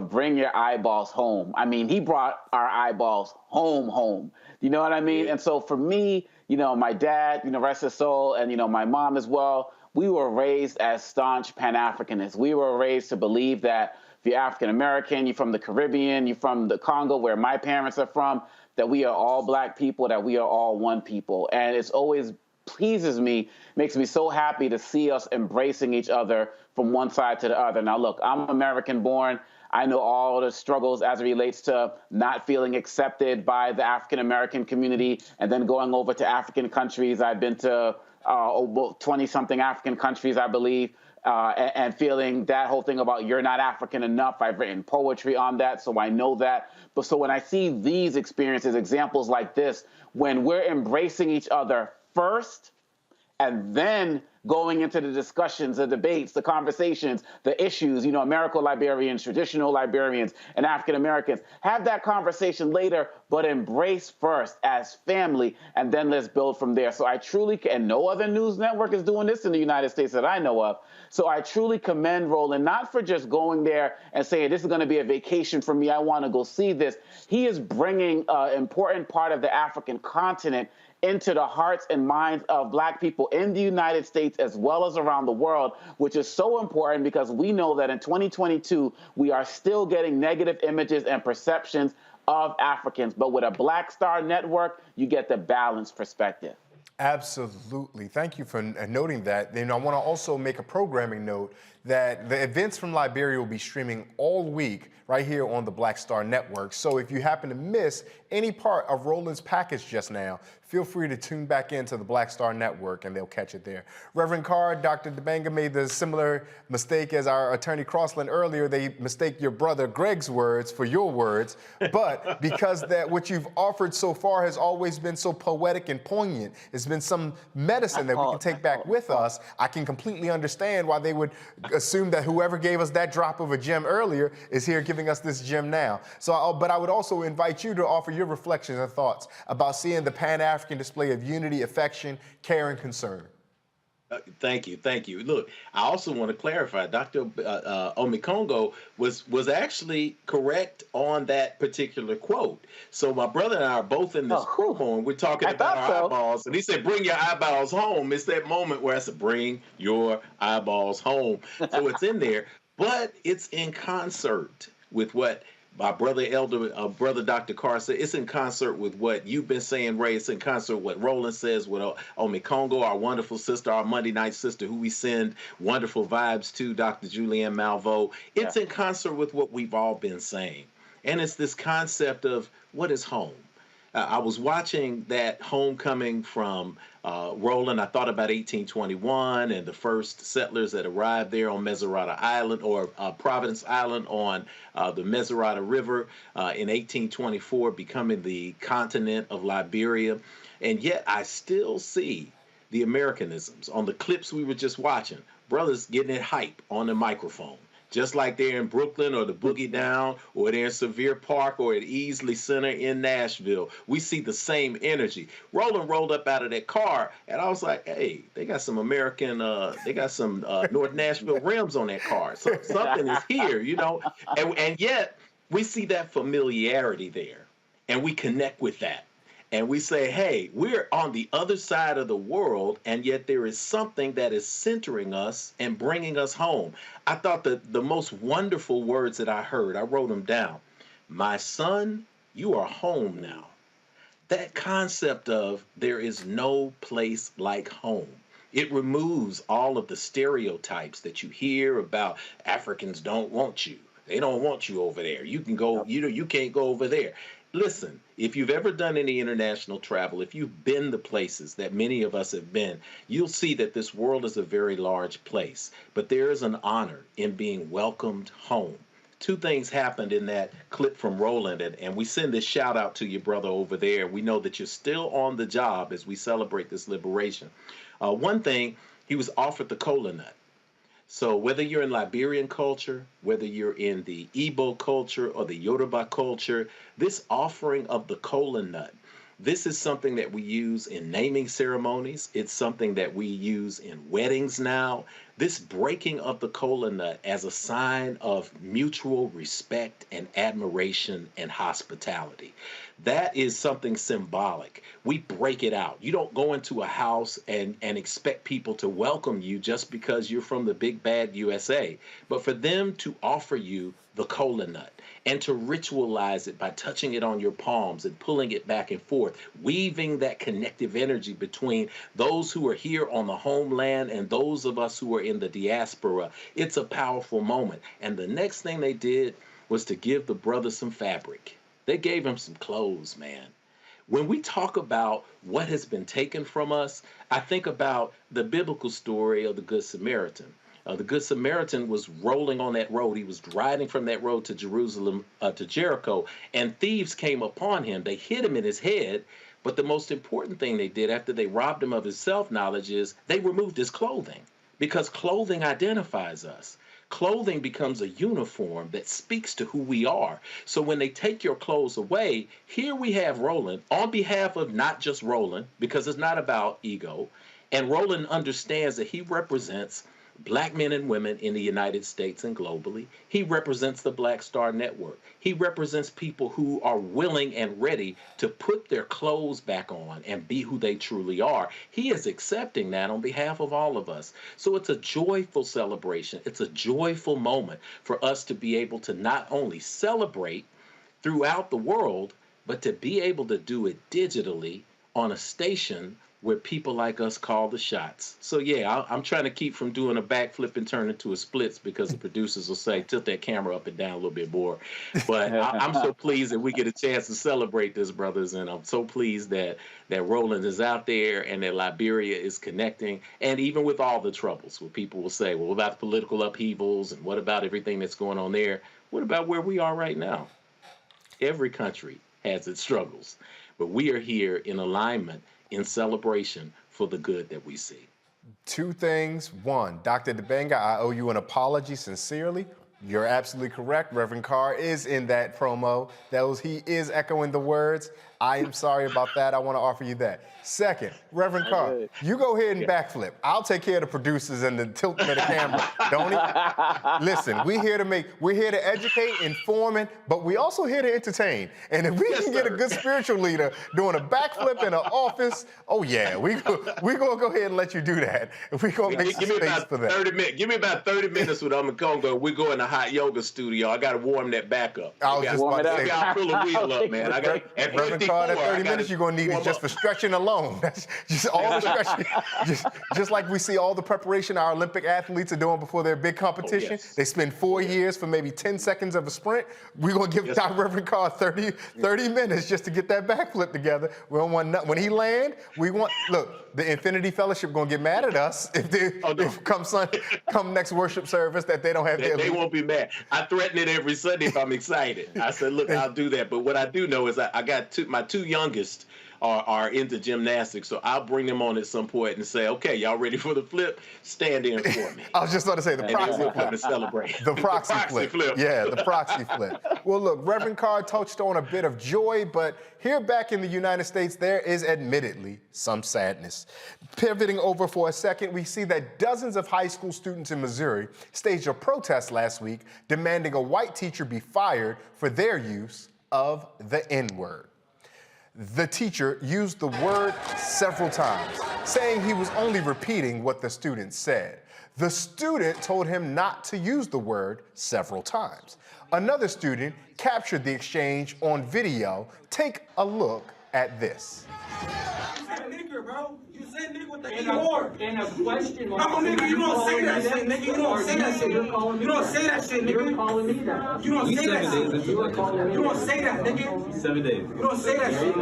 Speaker 14: bring your eyeballs home. I mean, he brought our eyeballs home. You know what I mean? Yeah. And so for me, my dad, rest his soul, and, my mom as well, we were raised as staunch Pan-Africanists. We were raised to believe that if you're African-American, you're from the Caribbean, you're from the Congo, where my parents are from, that we are all Black people, that we are all one people. And it's always pleases me, makes me so happy to see us embracing each other from one side to the other. Now, look, I'm American born. I know all the struggles as it relates to not feeling accepted by the African American community and then going over to African countries. I've been to 20-something African countries, I believe, and feeling that whole thing about you're not African enough. I've written poetry on that, so I know that. But so when I see these experiences, examples like this, when we're embracing each other first, and then going into the discussions, the debates, the conversations, the issues, Americo-Liberians, traditional Liberians, and African-Americans. Have that conversation later, but embrace first as family, and then let's build from there. So I truly, and no other news network is doing this in the United States that I know of. So I truly commend Roland, not for just going there and saying, this is going to be a vacation for me, I want to go see this. He is bringing an important part of the African continent into the hearts and minds of Black people in the United States as well as around the world, which is so important because we know that in 2022, we are still getting negative images and perceptions of Africans. But with a Black Star Network, you get the balanced perspective.
Speaker 12: Absolutely. Thank you for noting that. Then I want to also make a programming note that the events from Liberia will be streaming all week right here on the Black Star Network. So if you happen to miss any part of Roland's package just now, feel free to tune back into the Black Star Network and they'll catch it there. Reverend Carr, Dr. Dibanga made the similar mistake as our attorney Crosland earlier. They mistake your brother Greg's words for your words, but because that what you've offered so far has always been so poetic and poignant, it's been some medicine that we can take back with us. I can completely understand why they would assume that whoever gave us that drop of a gem earlier is here giving us this gem now. So, but I would also invite you to offer your reflections and thoughts about seeing the Pan-African display of unity, affection, care, and concern.
Speaker 11: Thank you. Look, I also want to clarify, Dr. Omekongo was actually correct on that particular quote. So my brother and I are both in this room, and we're talking about our eyeballs, and he said, bring your eyeballs home. It's that moment where I said, bring your eyeballs home. So it's in there. but it's in concert with what my brother Dr. Carr said. It's in concert with what you've been saying, Ray. It's in concert with what Roland says, with Omi Kongo, our wonderful sister, our Monday night sister, who we send wonderful vibes to, Dr. Julianne Malveaux. It's in concert with what we've all been saying. And it's this concept of what is home. I was watching that homecoming from Roland. I thought about 1821 and the first settlers that arrived there on Misurata Island, or Providence Island on the Misurata River in 1824, becoming the continent of Liberia. And yet I still see the Americanisms on the clips we were just watching. Brothers getting it hype on the microphone. Just like they're in Brooklyn or the Boogie Down, or they're in Sevier Park or at Easley Center in Nashville. We see the same energy. Roland rolled up out of that car, and I was like, hey, they got some American, they got some North Nashville rims on that car. So something is here, you know? And yet, we see that familiarity there, and we connect with that. And we say, hey, we're on the other side of the world, and yet there is something that is centering us and bringing us home. I thought that the most wonderful words that I heard, I wrote them down. My son, you are home now. That concept of there is no place like home. It removes all of the stereotypes that you hear about Africans don't want you. They don't want you over there. You can go, you can't go over there. Listen, if you've ever done any international travel, if you've been the places that many of us have been, you'll see that this world is a very large place. But there is an honor in being welcomed home. Two things happened in that clip from Roland, and we send this shout out to your brother over there. We know that you're still on the job as we celebrate this liberation. One thing, he was offered the cola nut. So whether you're in Liberian culture, whether you're in the Igbo culture or the Yoruba culture, this offering of the cola nut, this is something that we use in naming ceremonies. It's something that we use in weddings now. This breaking of the cola nut as a sign of mutual respect and admiration and hospitality. That is something symbolic. We break it out. You don't go into a house and expect people to welcome you just because you're from the big bad USA, but for them to offer you the cola nut and to ritualize it by touching it on your palms and pulling it back and forth, weaving that connective energy between those who are here on the homeland and those of us who are in the diaspora. It's a powerful moment. And the next thing they did was to give the brother some fabric. They gave him some clothes, man. When we talk about what has been taken from us, I think about the biblical story of the Good Samaritan. The Good Samaritan was rolling on that road. He was riding from that road to Jerusalem, to Jericho, and thieves came upon him. They hit him in his head, but the most important thing they did after they robbed him of his self-knowledge is they removed his clothing, because clothing identifies us. Clothing becomes a uniform that speaks to who we are. So when they take your clothes away, here we have Roland on behalf of not just Roland, because it's not about ego. And Roland understands that he represents Black men and women in the United States and globally. He represents the Black Star Network. He represents people who are willing and ready to put their clothes back on and be who they truly are. He is accepting that on behalf of all of us. So it's a joyful celebration. It's a joyful moment for us to be able to not only celebrate throughout the world, but to be able to do it digitally on a station where people like us call the shots. So yeah, I'm trying to keep from doing a backflip and turn into a splits, because the producers will say, tilt that camera up and down a little bit more. But I'm so pleased that we get a chance to celebrate this, brothers, and I'm so pleased that Roland is out there and that Liberia is connecting. And even with all the troubles, where people will say, well, what about the political upheavals, and what about everything that's going on there? What about where we are right now? Every country has its struggles, but we are here in alignment, in celebration for the good that we see.
Speaker 12: Two things. One, Dr. Dibanga, I owe you an apology sincerely You're absolutely correct. Reverend Carr is in that promo. He is echoing the words. I am sorry about that. I want to offer you that. Second, Reverend Carr, you go ahead and backflip. I'll take care of the producers and the tilting of the camera. Don't Listen, we're here to educate, inform, but we also here to entertain. And if we can get a good spiritual leader doing a backflip in an office, oh yeah, we're gonna go ahead and let you do that. We're gonna make some space for that.
Speaker 11: 30 minutes. Give me about 30 minutes with Congo. We go in the hot yoga studio. I gotta warm that back up.
Speaker 12: I was just about to say,
Speaker 11: I'll pull the wheel up, man. I got
Speaker 12: Reverend Carr, that 30 minutes you're gonna need is just for stretching alone. That's just all the stretching. just like we see all the preparation our Olympic athletes are doing before their big competition.
Speaker 11: Oh, yes.
Speaker 12: They spend 4 years for maybe 10 seconds of a sprint. We're gonna give Reverend Carr 30 minutes just to get that backflip together. We don't want when he land, look, the Infinity Fellowship gonna get mad at us if come next worship service that they don't have
Speaker 11: They won't be mad. I threaten it every Sunday if I'm excited. I said, look, I'll do that. But what I do know is I got my two youngest are into gymnastics, so I'll bring them on at some point and say, okay, y'all ready for the flip? Stand in for me.
Speaker 12: I was just about to say the proxy flip.
Speaker 11: To celebrate.
Speaker 12: The proxy flip. Yeah, the proxy flip. Well, look, Reverend Carr touched on a bit of joy, but here back in the United States, there is admittedly some sadness. Pivoting over for a second, we see that dozens of high school students in Missouri staged a protest last week demanding a white teacher be fired for their use of the N-word. The teacher used the word several times, saying he was only repeating what the student said. The student told him not to use the word several times. Another student captured the exchange on video. Take a look at this.
Speaker 7: Nigga, bro. You said nigga with the E-word.
Speaker 10: And a question mark.
Speaker 7: No, nigga, you don't say that shit, nigga. You don't say that shit. You don't say that shit, nigga.
Speaker 10: You're calling me that.
Speaker 7: You don't say that shit.
Speaker 10: You are calling me.
Speaker 7: You don't say that, nigga.
Speaker 10: 7 days.
Speaker 7: You don't say that shit.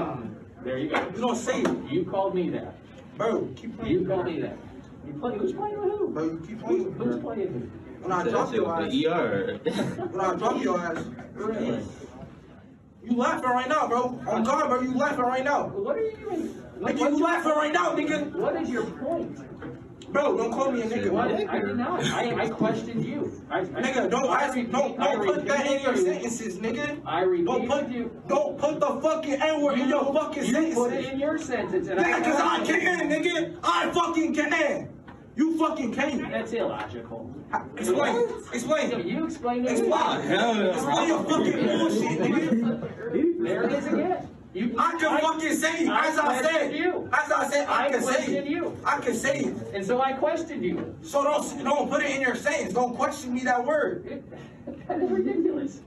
Speaker 10: There you go.
Speaker 7: You don't say it.
Speaker 10: You called me that.
Speaker 7: Bro, keep playing.
Speaker 10: You called me that. Who's playing with who?
Speaker 7: Bro, you keep playing.
Speaker 10: Who's playing who?
Speaker 7: When I drop your ass. When I drop your ass. You laughing right now, bro. On God, bro, you laughing right now.
Speaker 10: What are you doing?
Speaker 7: Nigga, you laughing right now, nigga.
Speaker 10: What is your point?
Speaker 7: Bro, don't call me a nigga.
Speaker 10: What? I did not. I questioned you.
Speaker 7: Nigga, don't put that in your sentences, nigga. Don't put the fucking N-word in your fucking sentences.
Speaker 10: You put it in your sentence.
Speaker 7: Nigga, cause I can, nigga. I fucking can. You fucking can't.
Speaker 10: That's illogical.
Speaker 7: Explain.
Speaker 10: So you explain it.
Speaker 7: Explain your fucking bullshit, nigga.
Speaker 10: There it is again.
Speaker 7: I can fucking say it. As I said, I can say it. I can say it.
Speaker 10: And so I questioned you.
Speaker 7: So don't put it in your sentence. Don't question me that word.
Speaker 10: That is ridiculous.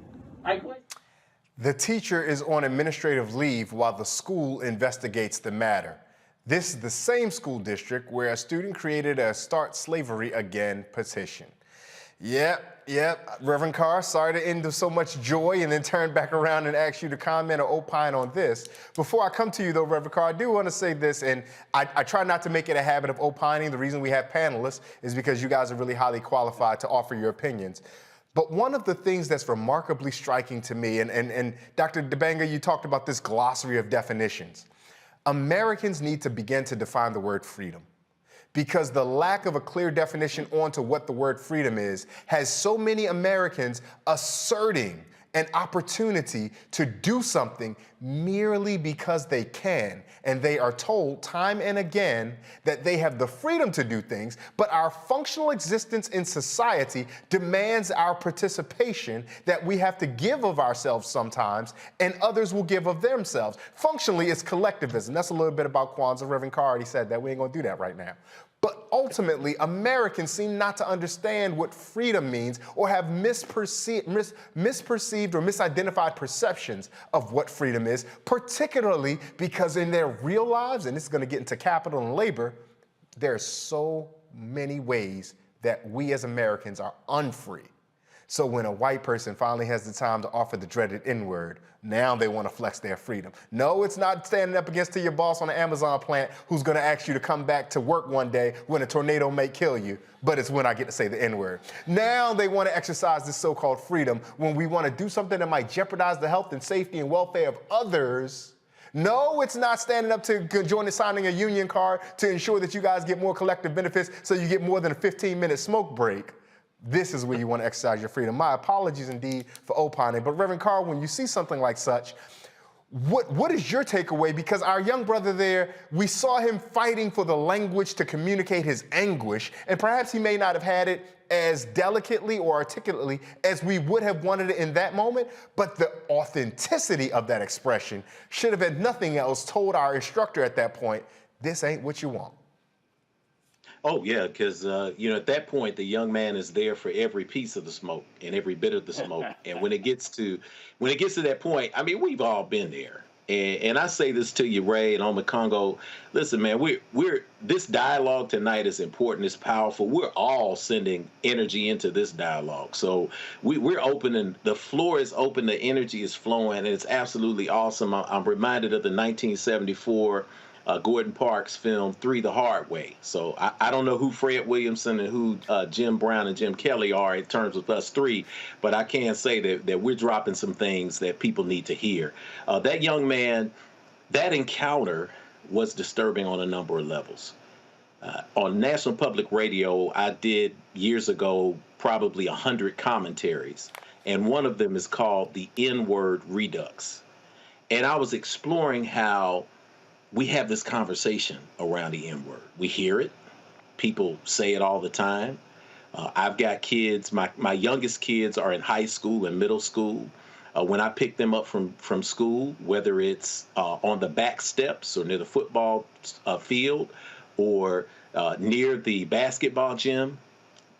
Speaker 12: The teacher is on administrative leave while the school investigates the matter. This is the same school district where a student created a Start Slavery Again petition. Yep, Reverend Carr, sorry to end with so much joy and then turn back around and ask you to comment or opine on this. Before I come to you though, Reverend Carr, I do want to say this, and I try not to make it a habit of opining. The reason we have panelists is because you guys are really highly qualified to offer your opinions. But one of the things that's remarkably striking to me, and Dr. Dibanga, you talked about this glossary of definitions. Americans need to begin to define the word freedom, because the lack of a clear definition onto what the word freedom is has so many Americans asserting an opportunity to do something merely because they can. And they are told time and again that they have the freedom to do things, but our functional existence in society demands our participation, that we have to give of ourselves sometimes, and others will give of themselves. Functionally, it's collectivism. That's a little bit about Kwanzaa. Reverend Carr already said that. We ain't gonna do that right now. But ultimately, Americans seem not to understand what freedom means, or have misperceived or misidentified perceptions of what freedom is, particularly because in their real lives, and this is going to get into capital and labor, there are so many ways that we as Americans are unfree. So when a white person finally has the time to offer the dreaded N-word, now they want to flex their freedom. No, it's not standing up against your boss on the Amazon plant who's going to ask you to come back to work one day when a tornado may kill you, but it's when I get to say the N-word. Now they want to exercise this so-called freedom when we want to do something that might jeopardize the health and safety and welfare of others. No, it's not standing up to join and signing a union card to ensure that you guys get more collective benefits so you get more than a 15-minute smoke break. this is where you want to exercise your freedom. My apologies indeed for opining, but Reverend Carl, when you see something like such, what is your takeaway? Because our young brother there, we saw him fighting for the language to communicate his anguish, and perhaps he may not have had it as delicately or articulately as we would have wanted it in that moment, but the authenticity of that expression should have, had nothing else, told our instructor at that point, this ain't what you want.
Speaker 11: Oh, yeah, because, at that point, the young man is there for every piece of the smoke and every bit of the smoke. And when it gets to that point, I mean, we've all been there. And I say this to you, Ray, and on the Congo, listen, man, this dialogue tonight is important, it's powerful. We're all sending energy into this dialogue. So we're opening, the floor is open, the energy is flowing, and it's absolutely awesome. I'm reminded of the 1974 Gordon Parks film 3 the Hard Way. So I don't know who Fred Williamson and who Jim Brown and Jim Kelly are in terms of us three, but I can say that we're dropping some things that people need to hear. That young man, that encounter was disturbing on a number of levels. On National Public Radio, I did years ago probably 100 commentaries, and one of them is called the N-word Redux. And I was exploring how we have this conversation around the N-word. We hear it. People say it all the time. I've got kids. My youngest kids are in high school and middle school. When I pick them up from school, whether it's on the back steps or near the football field or near the basketball gym,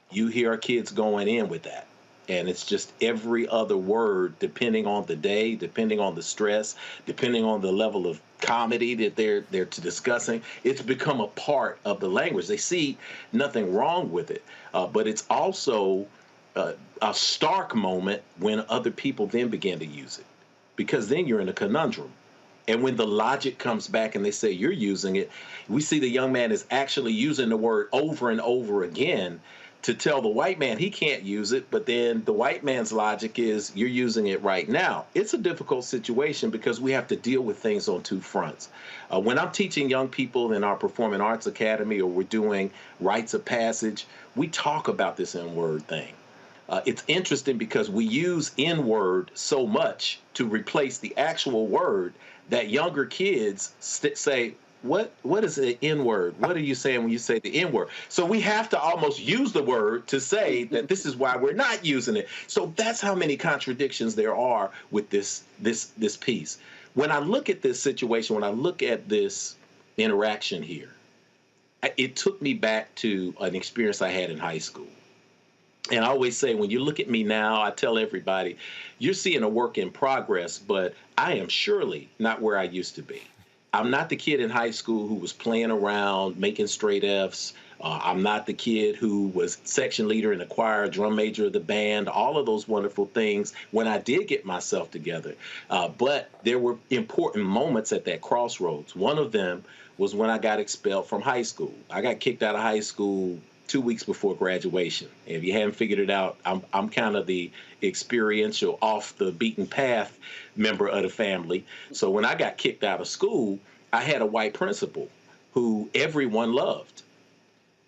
Speaker 11: you hear our kids going in with that. And it's just every other word, depending on the day, depending on the stress, depending on the level of comedy that they're discussing. It's become a part of the language. They see nothing wrong with it, but it's also a stark moment when other people then begin to use it, because then you're in a conundrum. And when the logic comes back and they say you're using it, we see the young man is actually using the word over and over again to tell the white man he can't use it, but then the white man's logic is you're using it right now. It's a difficult situation because we have to deal with things on two fronts. When I'm teaching young people in our Performing Arts Academy or we're doing rites of passage, we talk about this N-word thing. It's interesting because we use N-word so much to replace the actual word that younger kids say, what is the N-word? What are you saying when you say the N-word? So we have to almost use the word to say that this is why we're not using it. So that's how many contradictions there are with this piece. When I look at this situation, when I look at this interaction here, it took me back to an experience I had in high school. And I always say, when you look at me now, I tell everybody, you're seeing a work in progress, but I am surely not where I used to be. I'm not the kid in high school who was playing around, making straight Fs. I'm not the kid who was section leader in the choir, drum major of the band, all of those wonderful things when I did get myself together. But there were important moments at that crossroads. One of them was when I got expelled from high school. I got kicked out of high school 2 weeks before graduation. And if you haven't figured it out, I'm kind of the experiential, off the beaten path member of the family. So when I got kicked out of school, I had a white principal who everyone loved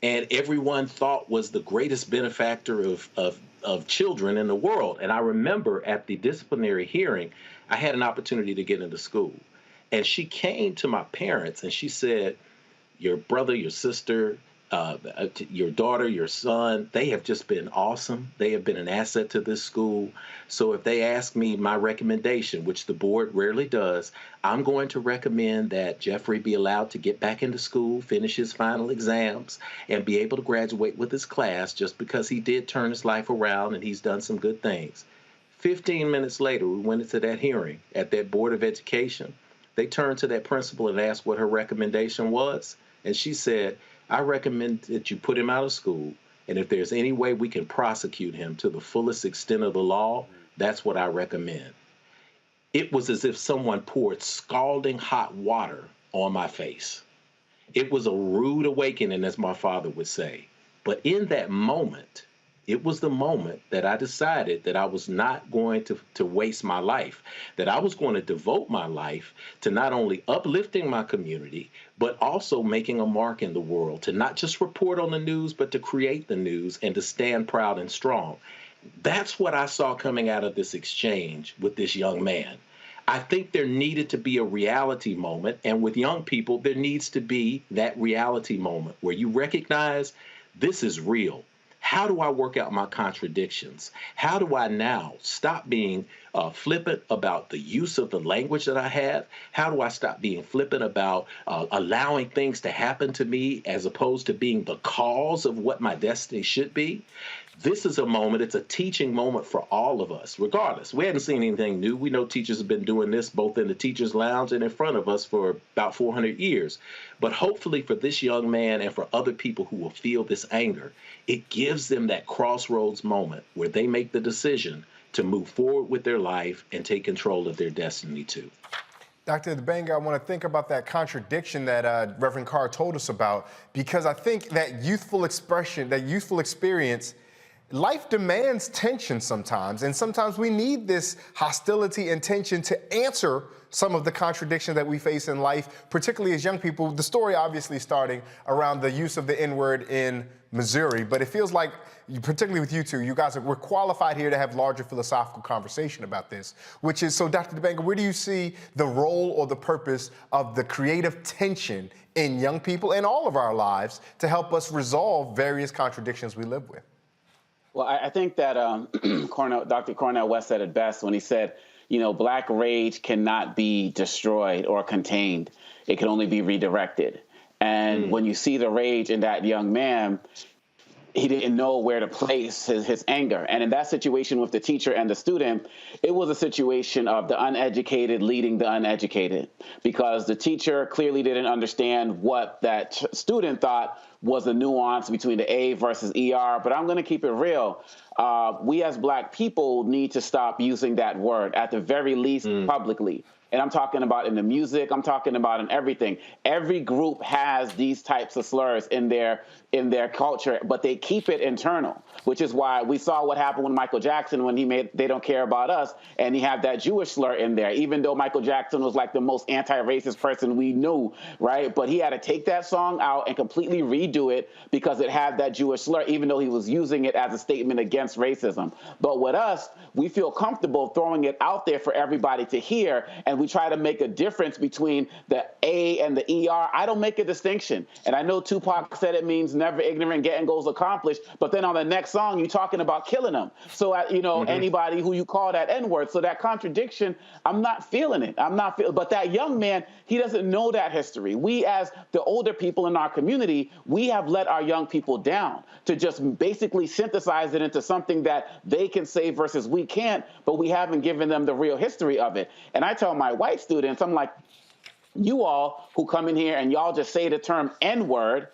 Speaker 11: and everyone thought was the greatest benefactor of children in the world. And I remember at the disciplinary hearing, I had an opportunity to get into school. And she came to my parents and she said, your brother, your sister, your daughter, your son, they have just been awesome. They have been an asset to this school. So if they ask me my recommendation, which the board rarely does, I'm going to recommend that Jeffrey be allowed to get back into school, finish his final exams, and be able to graduate with his class just because he did turn his life around and he's done some good things. 15 minutes later, we went into that hearing at that Board of Education. They turned to that principal and asked what her recommendation was. And she said, I recommend that you put him out of school, and if there's any way we can prosecute him to the fullest extent of the law, that's what I recommend. It was as if someone poured scalding hot water on my face. It was a rude awakening, as my father would say. But in that moment, it was the moment that I decided that I was not going to waste my life, that I was going to devote my life to not only uplifting my community, but also making a mark in the world, to not just report on the news, but to create the news and to stand proud and strong. That's what I saw coming out of this exchange with this young man. I think there needed to be a reality moment, and with young people, there needs to be that reality moment where you recognize this is real. How do I work out my contradictions? How do I now stop being flippant about the use of the language that I have? How do I stop being flippant about allowing things to happen to me as opposed to being the cause of what my destiny should be? This is a moment, it's a teaching moment for all of us, regardless. We hadn't seen anything new. We know teachers have been doing this both in the teacher's lounge and in front of us for about 400 years. But hopefully for this young man and for other people who will feel this anger, it gives them that crossroads moment where they make the decision to move forward with their life and take control of their destiny too.
Speaker 12: Dr. Dibanga, I want to think about that contradiction that Reverend Carr told us about, because I think that youthful expression, that youthful experience, life demands tension sometimes, and sometimes we need this hostility and tension to answer some of the contradictions that we face in life, particularly as young people. The story obviously starting around the use of the N-word in Missouri, but it feels like, particularly with you two, you guys we're qualified here to have larger philosophical conversation about this, which is, so Dr. Dibanga, where do you see the role or the purpose of the creative tension in young people and all of our lives to help us resolve various contradictions we live with?
Speaker 14: Well, I think that Dr. Cornel West said it best when he said, Black rage cannot be destroyed or contained. It can only be redirected. And when you see the rage in that young man, he didn't know where to place his anger. And in that situation with the teacher and the student, it was a situation of the uneducated leading the uneducated, because the teacher clearly didn't understand what that student thought was the nuance between the A versus ER. But I'm going to keep it real. We as Black people need to stop using that word, at the very least publicly. And I'm talking about in the music, I'm talking about in everything. Every group has these types of slurs in their culture, but they keep it internal, which is why we saw what happened with Michael Jackson when he made They Don't Care About Us, and he had that Jewish slur in there, even though Michael Jackson was like the most anti-racist person we knew, right? But he had to take that song out and completely redo it because it had that Jewish slur, even though he was using it as a statement against racism. But with us, we feel comfortable throwing it out there for everybody to hear, and we try to make a difference between the A and the ER. I don't make a distinction. And I know Tupac said it means never ignorant, getting goals accomplished, but then on the next song, you're talking about killing them. So, anybody who you call that N-word. So that contradiction, I'm not feeling it. But that young man, he doesn't know that history. We, as the older people in our community, we have let our young people down to just basically synthesize it into something that they can say versus we can't, but we haven't given them the real history of it. And I tell my white students, I'm like, you all who come in here and y'all just say the term N-word,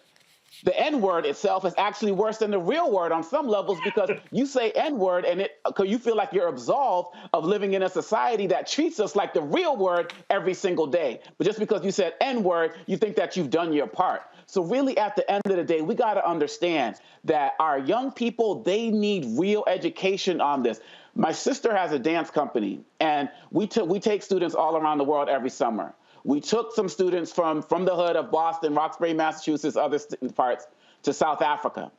Speaker 14: the N-word itself is actually worse than the real word on some levels, because you say N-word and you feel like you're absolved of living in a society that treats us like the real word every single day. But just because you said N-word, you think that you've done your part. So really, at the end of the day, we got to understand that our young people, they need real education on this. My sister has a dance company, and we take students all around the world every summer. We took some students from the hood of Boston, Roxbury, Massachusetts, other parts, to South Africa.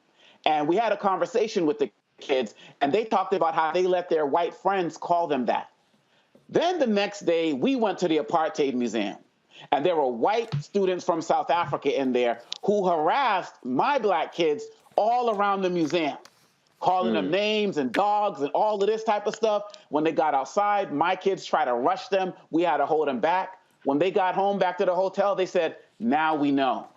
Speaker 14: And we had a conversation with the kids, and they talked about how they let their white friends call them that. Then the next day, we went to the Apartheid Museum, and there were white students from South Africa in there who harassed my Black kids all around the museum, calling them names and dogs and all of this type of stuff. When they got outside, my kids tried to rush them. We had to hold them back. When they got home back to the hotel, they said, now we know.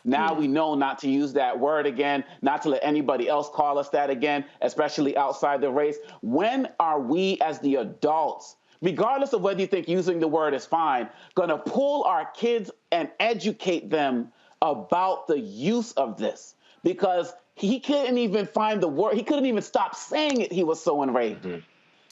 Speaker 14: Now we know not to use that word again, not to let anybody else call us that again, especially outside the race. When are we as the adults, regardless of whether you think using the word is fine, going to pull our kids and educate them about the use of this? Because he couldn't even find the word. He couldn't even stop saying it. He was so enraged.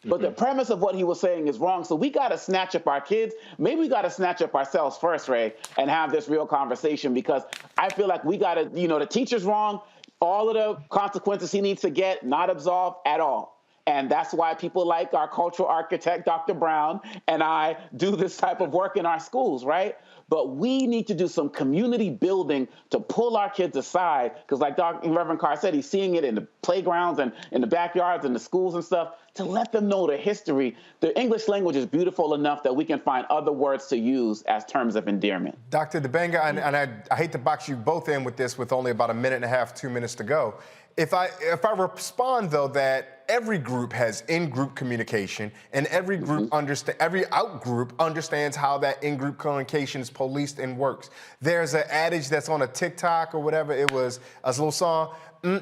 Speaker 14: But the premise of what he was saying is wrong. So we got to snatch up our kids. Maybe we got to snatch up ourselves first, Ray, and have this real conversation, because I feel like we got to, the teacher's wrong. all of the consequences he needs to get, not absolved at all. And that's why people like our cultural architect, Dr. Brown, and I do this type of work in our schools, right? But we need to do some community building to pull our kids aside, because like Reverend Carr said, he's seeing it in the playgrounds and in the backyards and the schools and stuff, to let them know the history. The English language is beautiful enough that we can find other words to use as terms of endearment.
Speaker 12: Dr. DeBanga, and I hate to box you both in with this with only about a minute and a half, 2 minutes to go. If I respond, though, that every group has in-group communication and every group every out-group understands how that in-group communication is policed and works. There's an adage that's on a TikTok or whatever, it was a little song,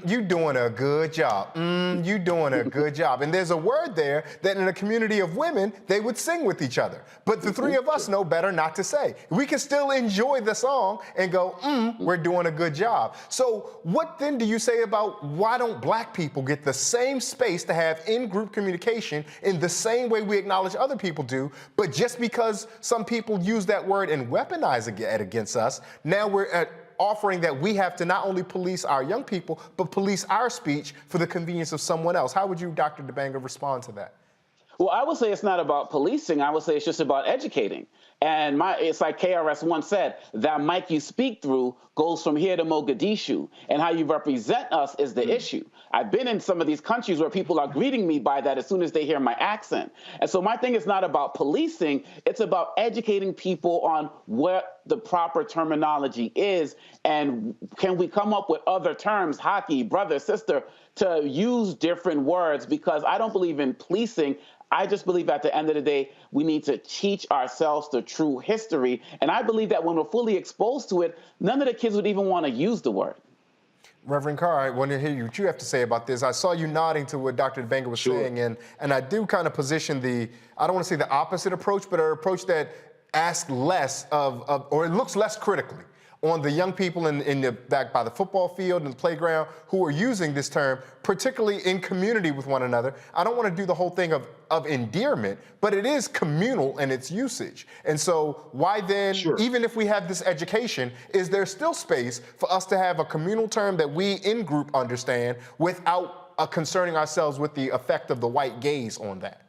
Speaker 12: you doing a good job. You doing a good job. And there's a word there that in a community of women, they would sing with each other. But the three of us know better not to say. We can still enjoy the song and go, we're doing a good job. So what then do you say about why don't black people get the same space to have in-group communication in the same way we acknowledge other people do, but just because some people use that word and weaponize it against us, now we're offering that we have to not only police our young people, but police our speech for the convenience of someone else. How would you, Dr. DeBanga, respond to that?
Speaker 14: Well, I would say it's not about policing. I would say it's just about educating. And it's like KRS once said, that mic you speak through goes from here to Mogadishu, and how you represent us is the issue. I've been in some of these countries where people are greeting me by that as soon as they hear my accent. And so my thing is not about policing, it's about educating people on what the proper terminology is, and can we come up with other terms, hockey, brother, sister, to use different words, because I don't believe in policing. I just believe at the end of the day, we need to teach ourselves the true history. And I believe that when we're fully exposed to it, none of the kids would even want to use the word.
Speaker 12: Reverend Carr, I want to hear what you have to say about this. I saw you nodding to what Dr. DeBanga was saying, and I do kind of position I don't want to say the opposite approach, but an approach that asks less or it looks less critically on the young people in the back by the football field and the playground who are using this term, particularly in community with one another. I don't want to do the whole thing of endearment, but it is communal in its usage. And so why then, even if we have this education, is there still space for us to have a communal term that we in group understand without concerning ourselves with the effect of the white gaze on that?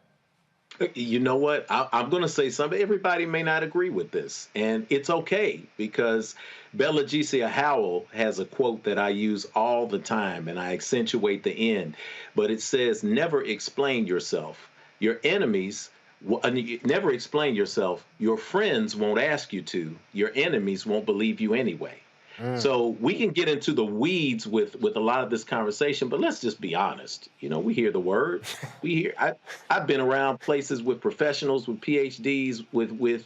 Speaker 11: You know what? I'm going to say something. Everybody may not agree with this, and it's okay, because Bella Geesia Howell has a quote that I use all the time, and I accentuate the end. But it says, never explain yourself. Your enemies, never explain yourself. Your friends won't ask you to. Your enemies won't believe you anyway. So we can get into the weeds with a lot of this conversation, but let's just be honest. You know, we hear the word. I've been around places with professionals, with PhDs, with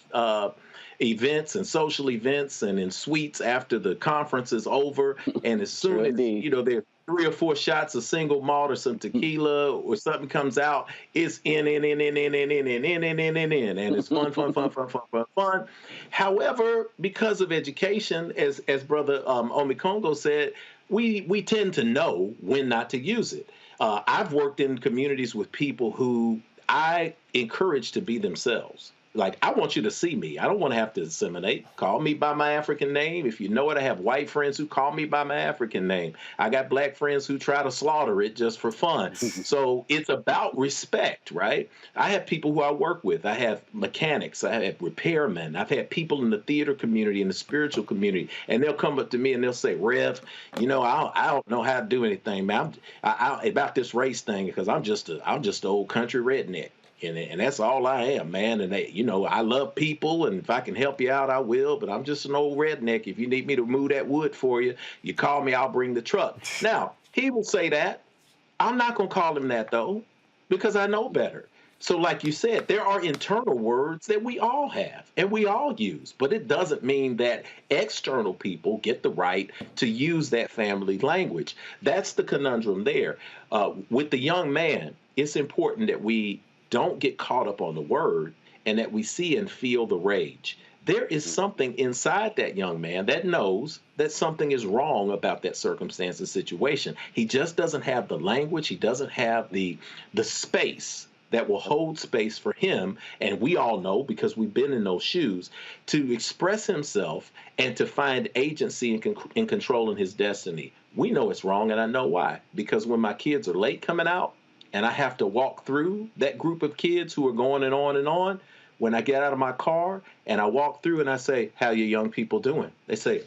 Speaker 11: events and social events, and in suites after the conference is over. And as soon as, there are 3 or 4 shots of single malt or some tequila or something comes out, it's in, and it's fun. However, because of education, as Brother Omikongo said, we tend to know when not to use it. I've worked in communities with people who I encourage to be themselves. Like, I want you to see me. I don't want to have to disseminate. Call me by my African name. If you know it, I have white friends who call me by my African name. I got black friends who try to slaughter it just for fun. So it's about respect, right? I have people who I work with. I have mechanics. I have repairmen. I've had people in the theater community, in the spiritual community, and they'll come up to me and they'll say, Rev, I don't know how to do anything, man. About this race thing, because I'm just an old country redneck. And that's all I am, man. And I love people, and if I can help you out, I will. But I'm just an old redneck. If you need me to move that wood for you, you call me, I'll bring the truck. Now, he will say that. I'm not going to call him that, though, because I know better. So like you said, there are internal words that we all have and we all use, but it doesn't mean that external people get the right to use that family language. That's the conundrum there. With the young man, it's important that we don't get caught up on the word, and that we see and feel the rage. There is something inside that young man that knows that something is wrong about that circumstance and situation. He just doesn't have the language. He doesn't have the space that will hold space for him, and we all know, because we've been in those shoes, to express himself and to find agency in controlling his destiny. We know it's wrong, and I know why. Because when my kids are late coming out and I have to walk through that group of kids who are going and on, when I get out of my car and I walk through and I say, how are your young people doing? They say,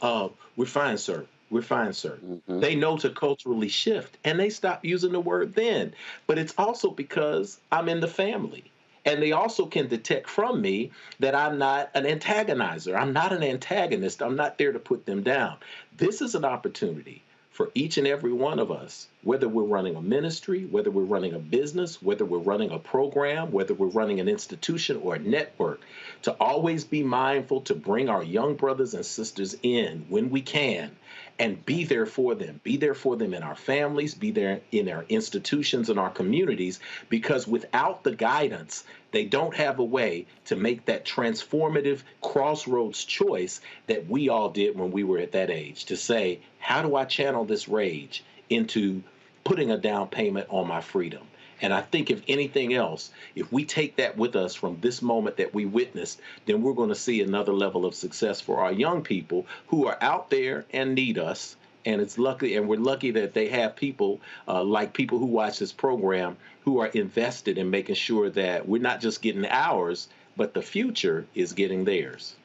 Speaker 11: we're fine, sir. We're fine, sir. Mm-hmm. They know to culturally shift, and they stop using the word then. But it's also because I'm in the family. And they also can detect from me that I'm not an antagonizer. I'm not an antagonist. I'm not there to put them down. This is an opportunity for each and every one of us, whether we're running a ministry, whether we're running a business, whether we're running a program, whether we're running an institution or a network, to always be mindful to bring our young brothers and sisters in when we can and be there for them. Be there for them in our families, be there in our institutions and our communities, because without the guidance, they don't have a way to make that transformative crossroads choice that we all did when we were at that age, to say, how do I channel this rage into putting a down payment on my freedom? And I think if anything else, if we take that with us from this moment that we witnessed, then we're going to see another level of success for our young people who are out there and need us. And it's lucky, and we're lucky that they have people like people who watch this program who are invested in making sure that we're not just getting ours, but the future is getting theirs.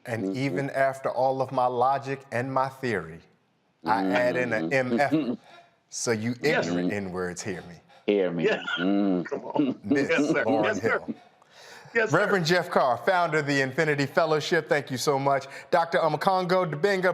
Speaker 12: And even after all of my logic and my theory, I add in an MF, so you ignorant N-words hear me.
Speaker 14: Hear me.
Speaker 11: Yeah. Come on.
Speaker 12: Miss Lauren Hill.
Speaker 11: Yes,
Speaker 12: Reverend Jeff Carr, founder of the Infinity Fellowship, thank you so much. Dr. Amakongo Dibenga,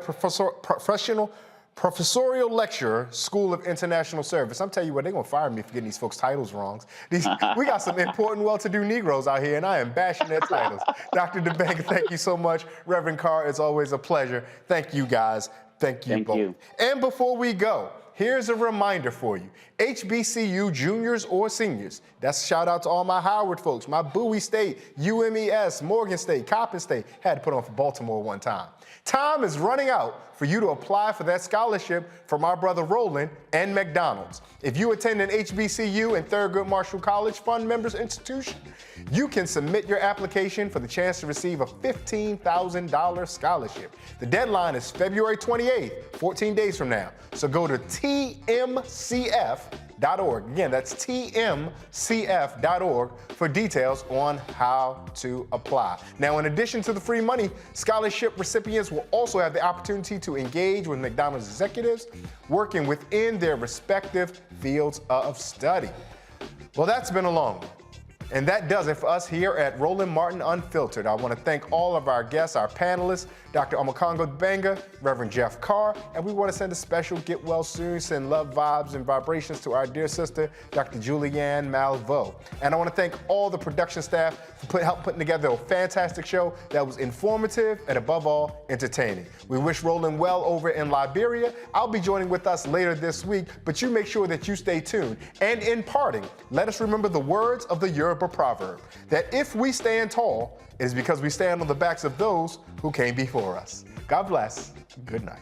Speaker 12: professorial lecturer, School of International Service. I'm telling you what, they're going to fire me for getting these folks' titles wrong. We got some important, well-to-do Negroes out here, and I am bashing their titles. Dr. Dibenga, thank you so much. Reverend Carr, it's always a pleasure. Thank you, guys. Thank you both. And before we go, here's a reminder for you. HBCU juniors or seniors, that's a shout out to all my Howard folks, my Bowie State, UMES, Morgan State, Coppin State, had to put on for Baltimore one time. Time is running out for you to apply for that scholarship from our brother Roland and McDonald's. If you attend an HBCU and Thurgood Marshall College Fund members institution, you can submit your application for the chance to receive a $15,000 scholarship. The deadline is February 28th, 14 days from now. So go to tmcf.org. Again, that's tmcf.org for details on how to apply. Now, in addition to the free money, scholarship recipients will also have the opportunity to engage with McDonald's executives working within their respective fields of study. Well, that's been a long one. And that does it for us here at Roland Martin Unfiltered. I want to thank all of our guests, our panelists, Dr. Amakongo Dibenga, Reverend Jeff Carr, and we want to send a special get well soon, send love, vibes, and vibrations to our dear sister, Dr. Julianne Malveaux. And I want to thank all the production staff for help putting together a fantastic show that was informative and, above all, entertaining. We wish Roland well over in Liberia. I'll be joining with us later this week, but you make sure that you stay tuned. And in parting, let us remember the words of the Yoruba proverb, that if we stand tall, it is because we stand on the backs of those who came before us. God bless. Good night.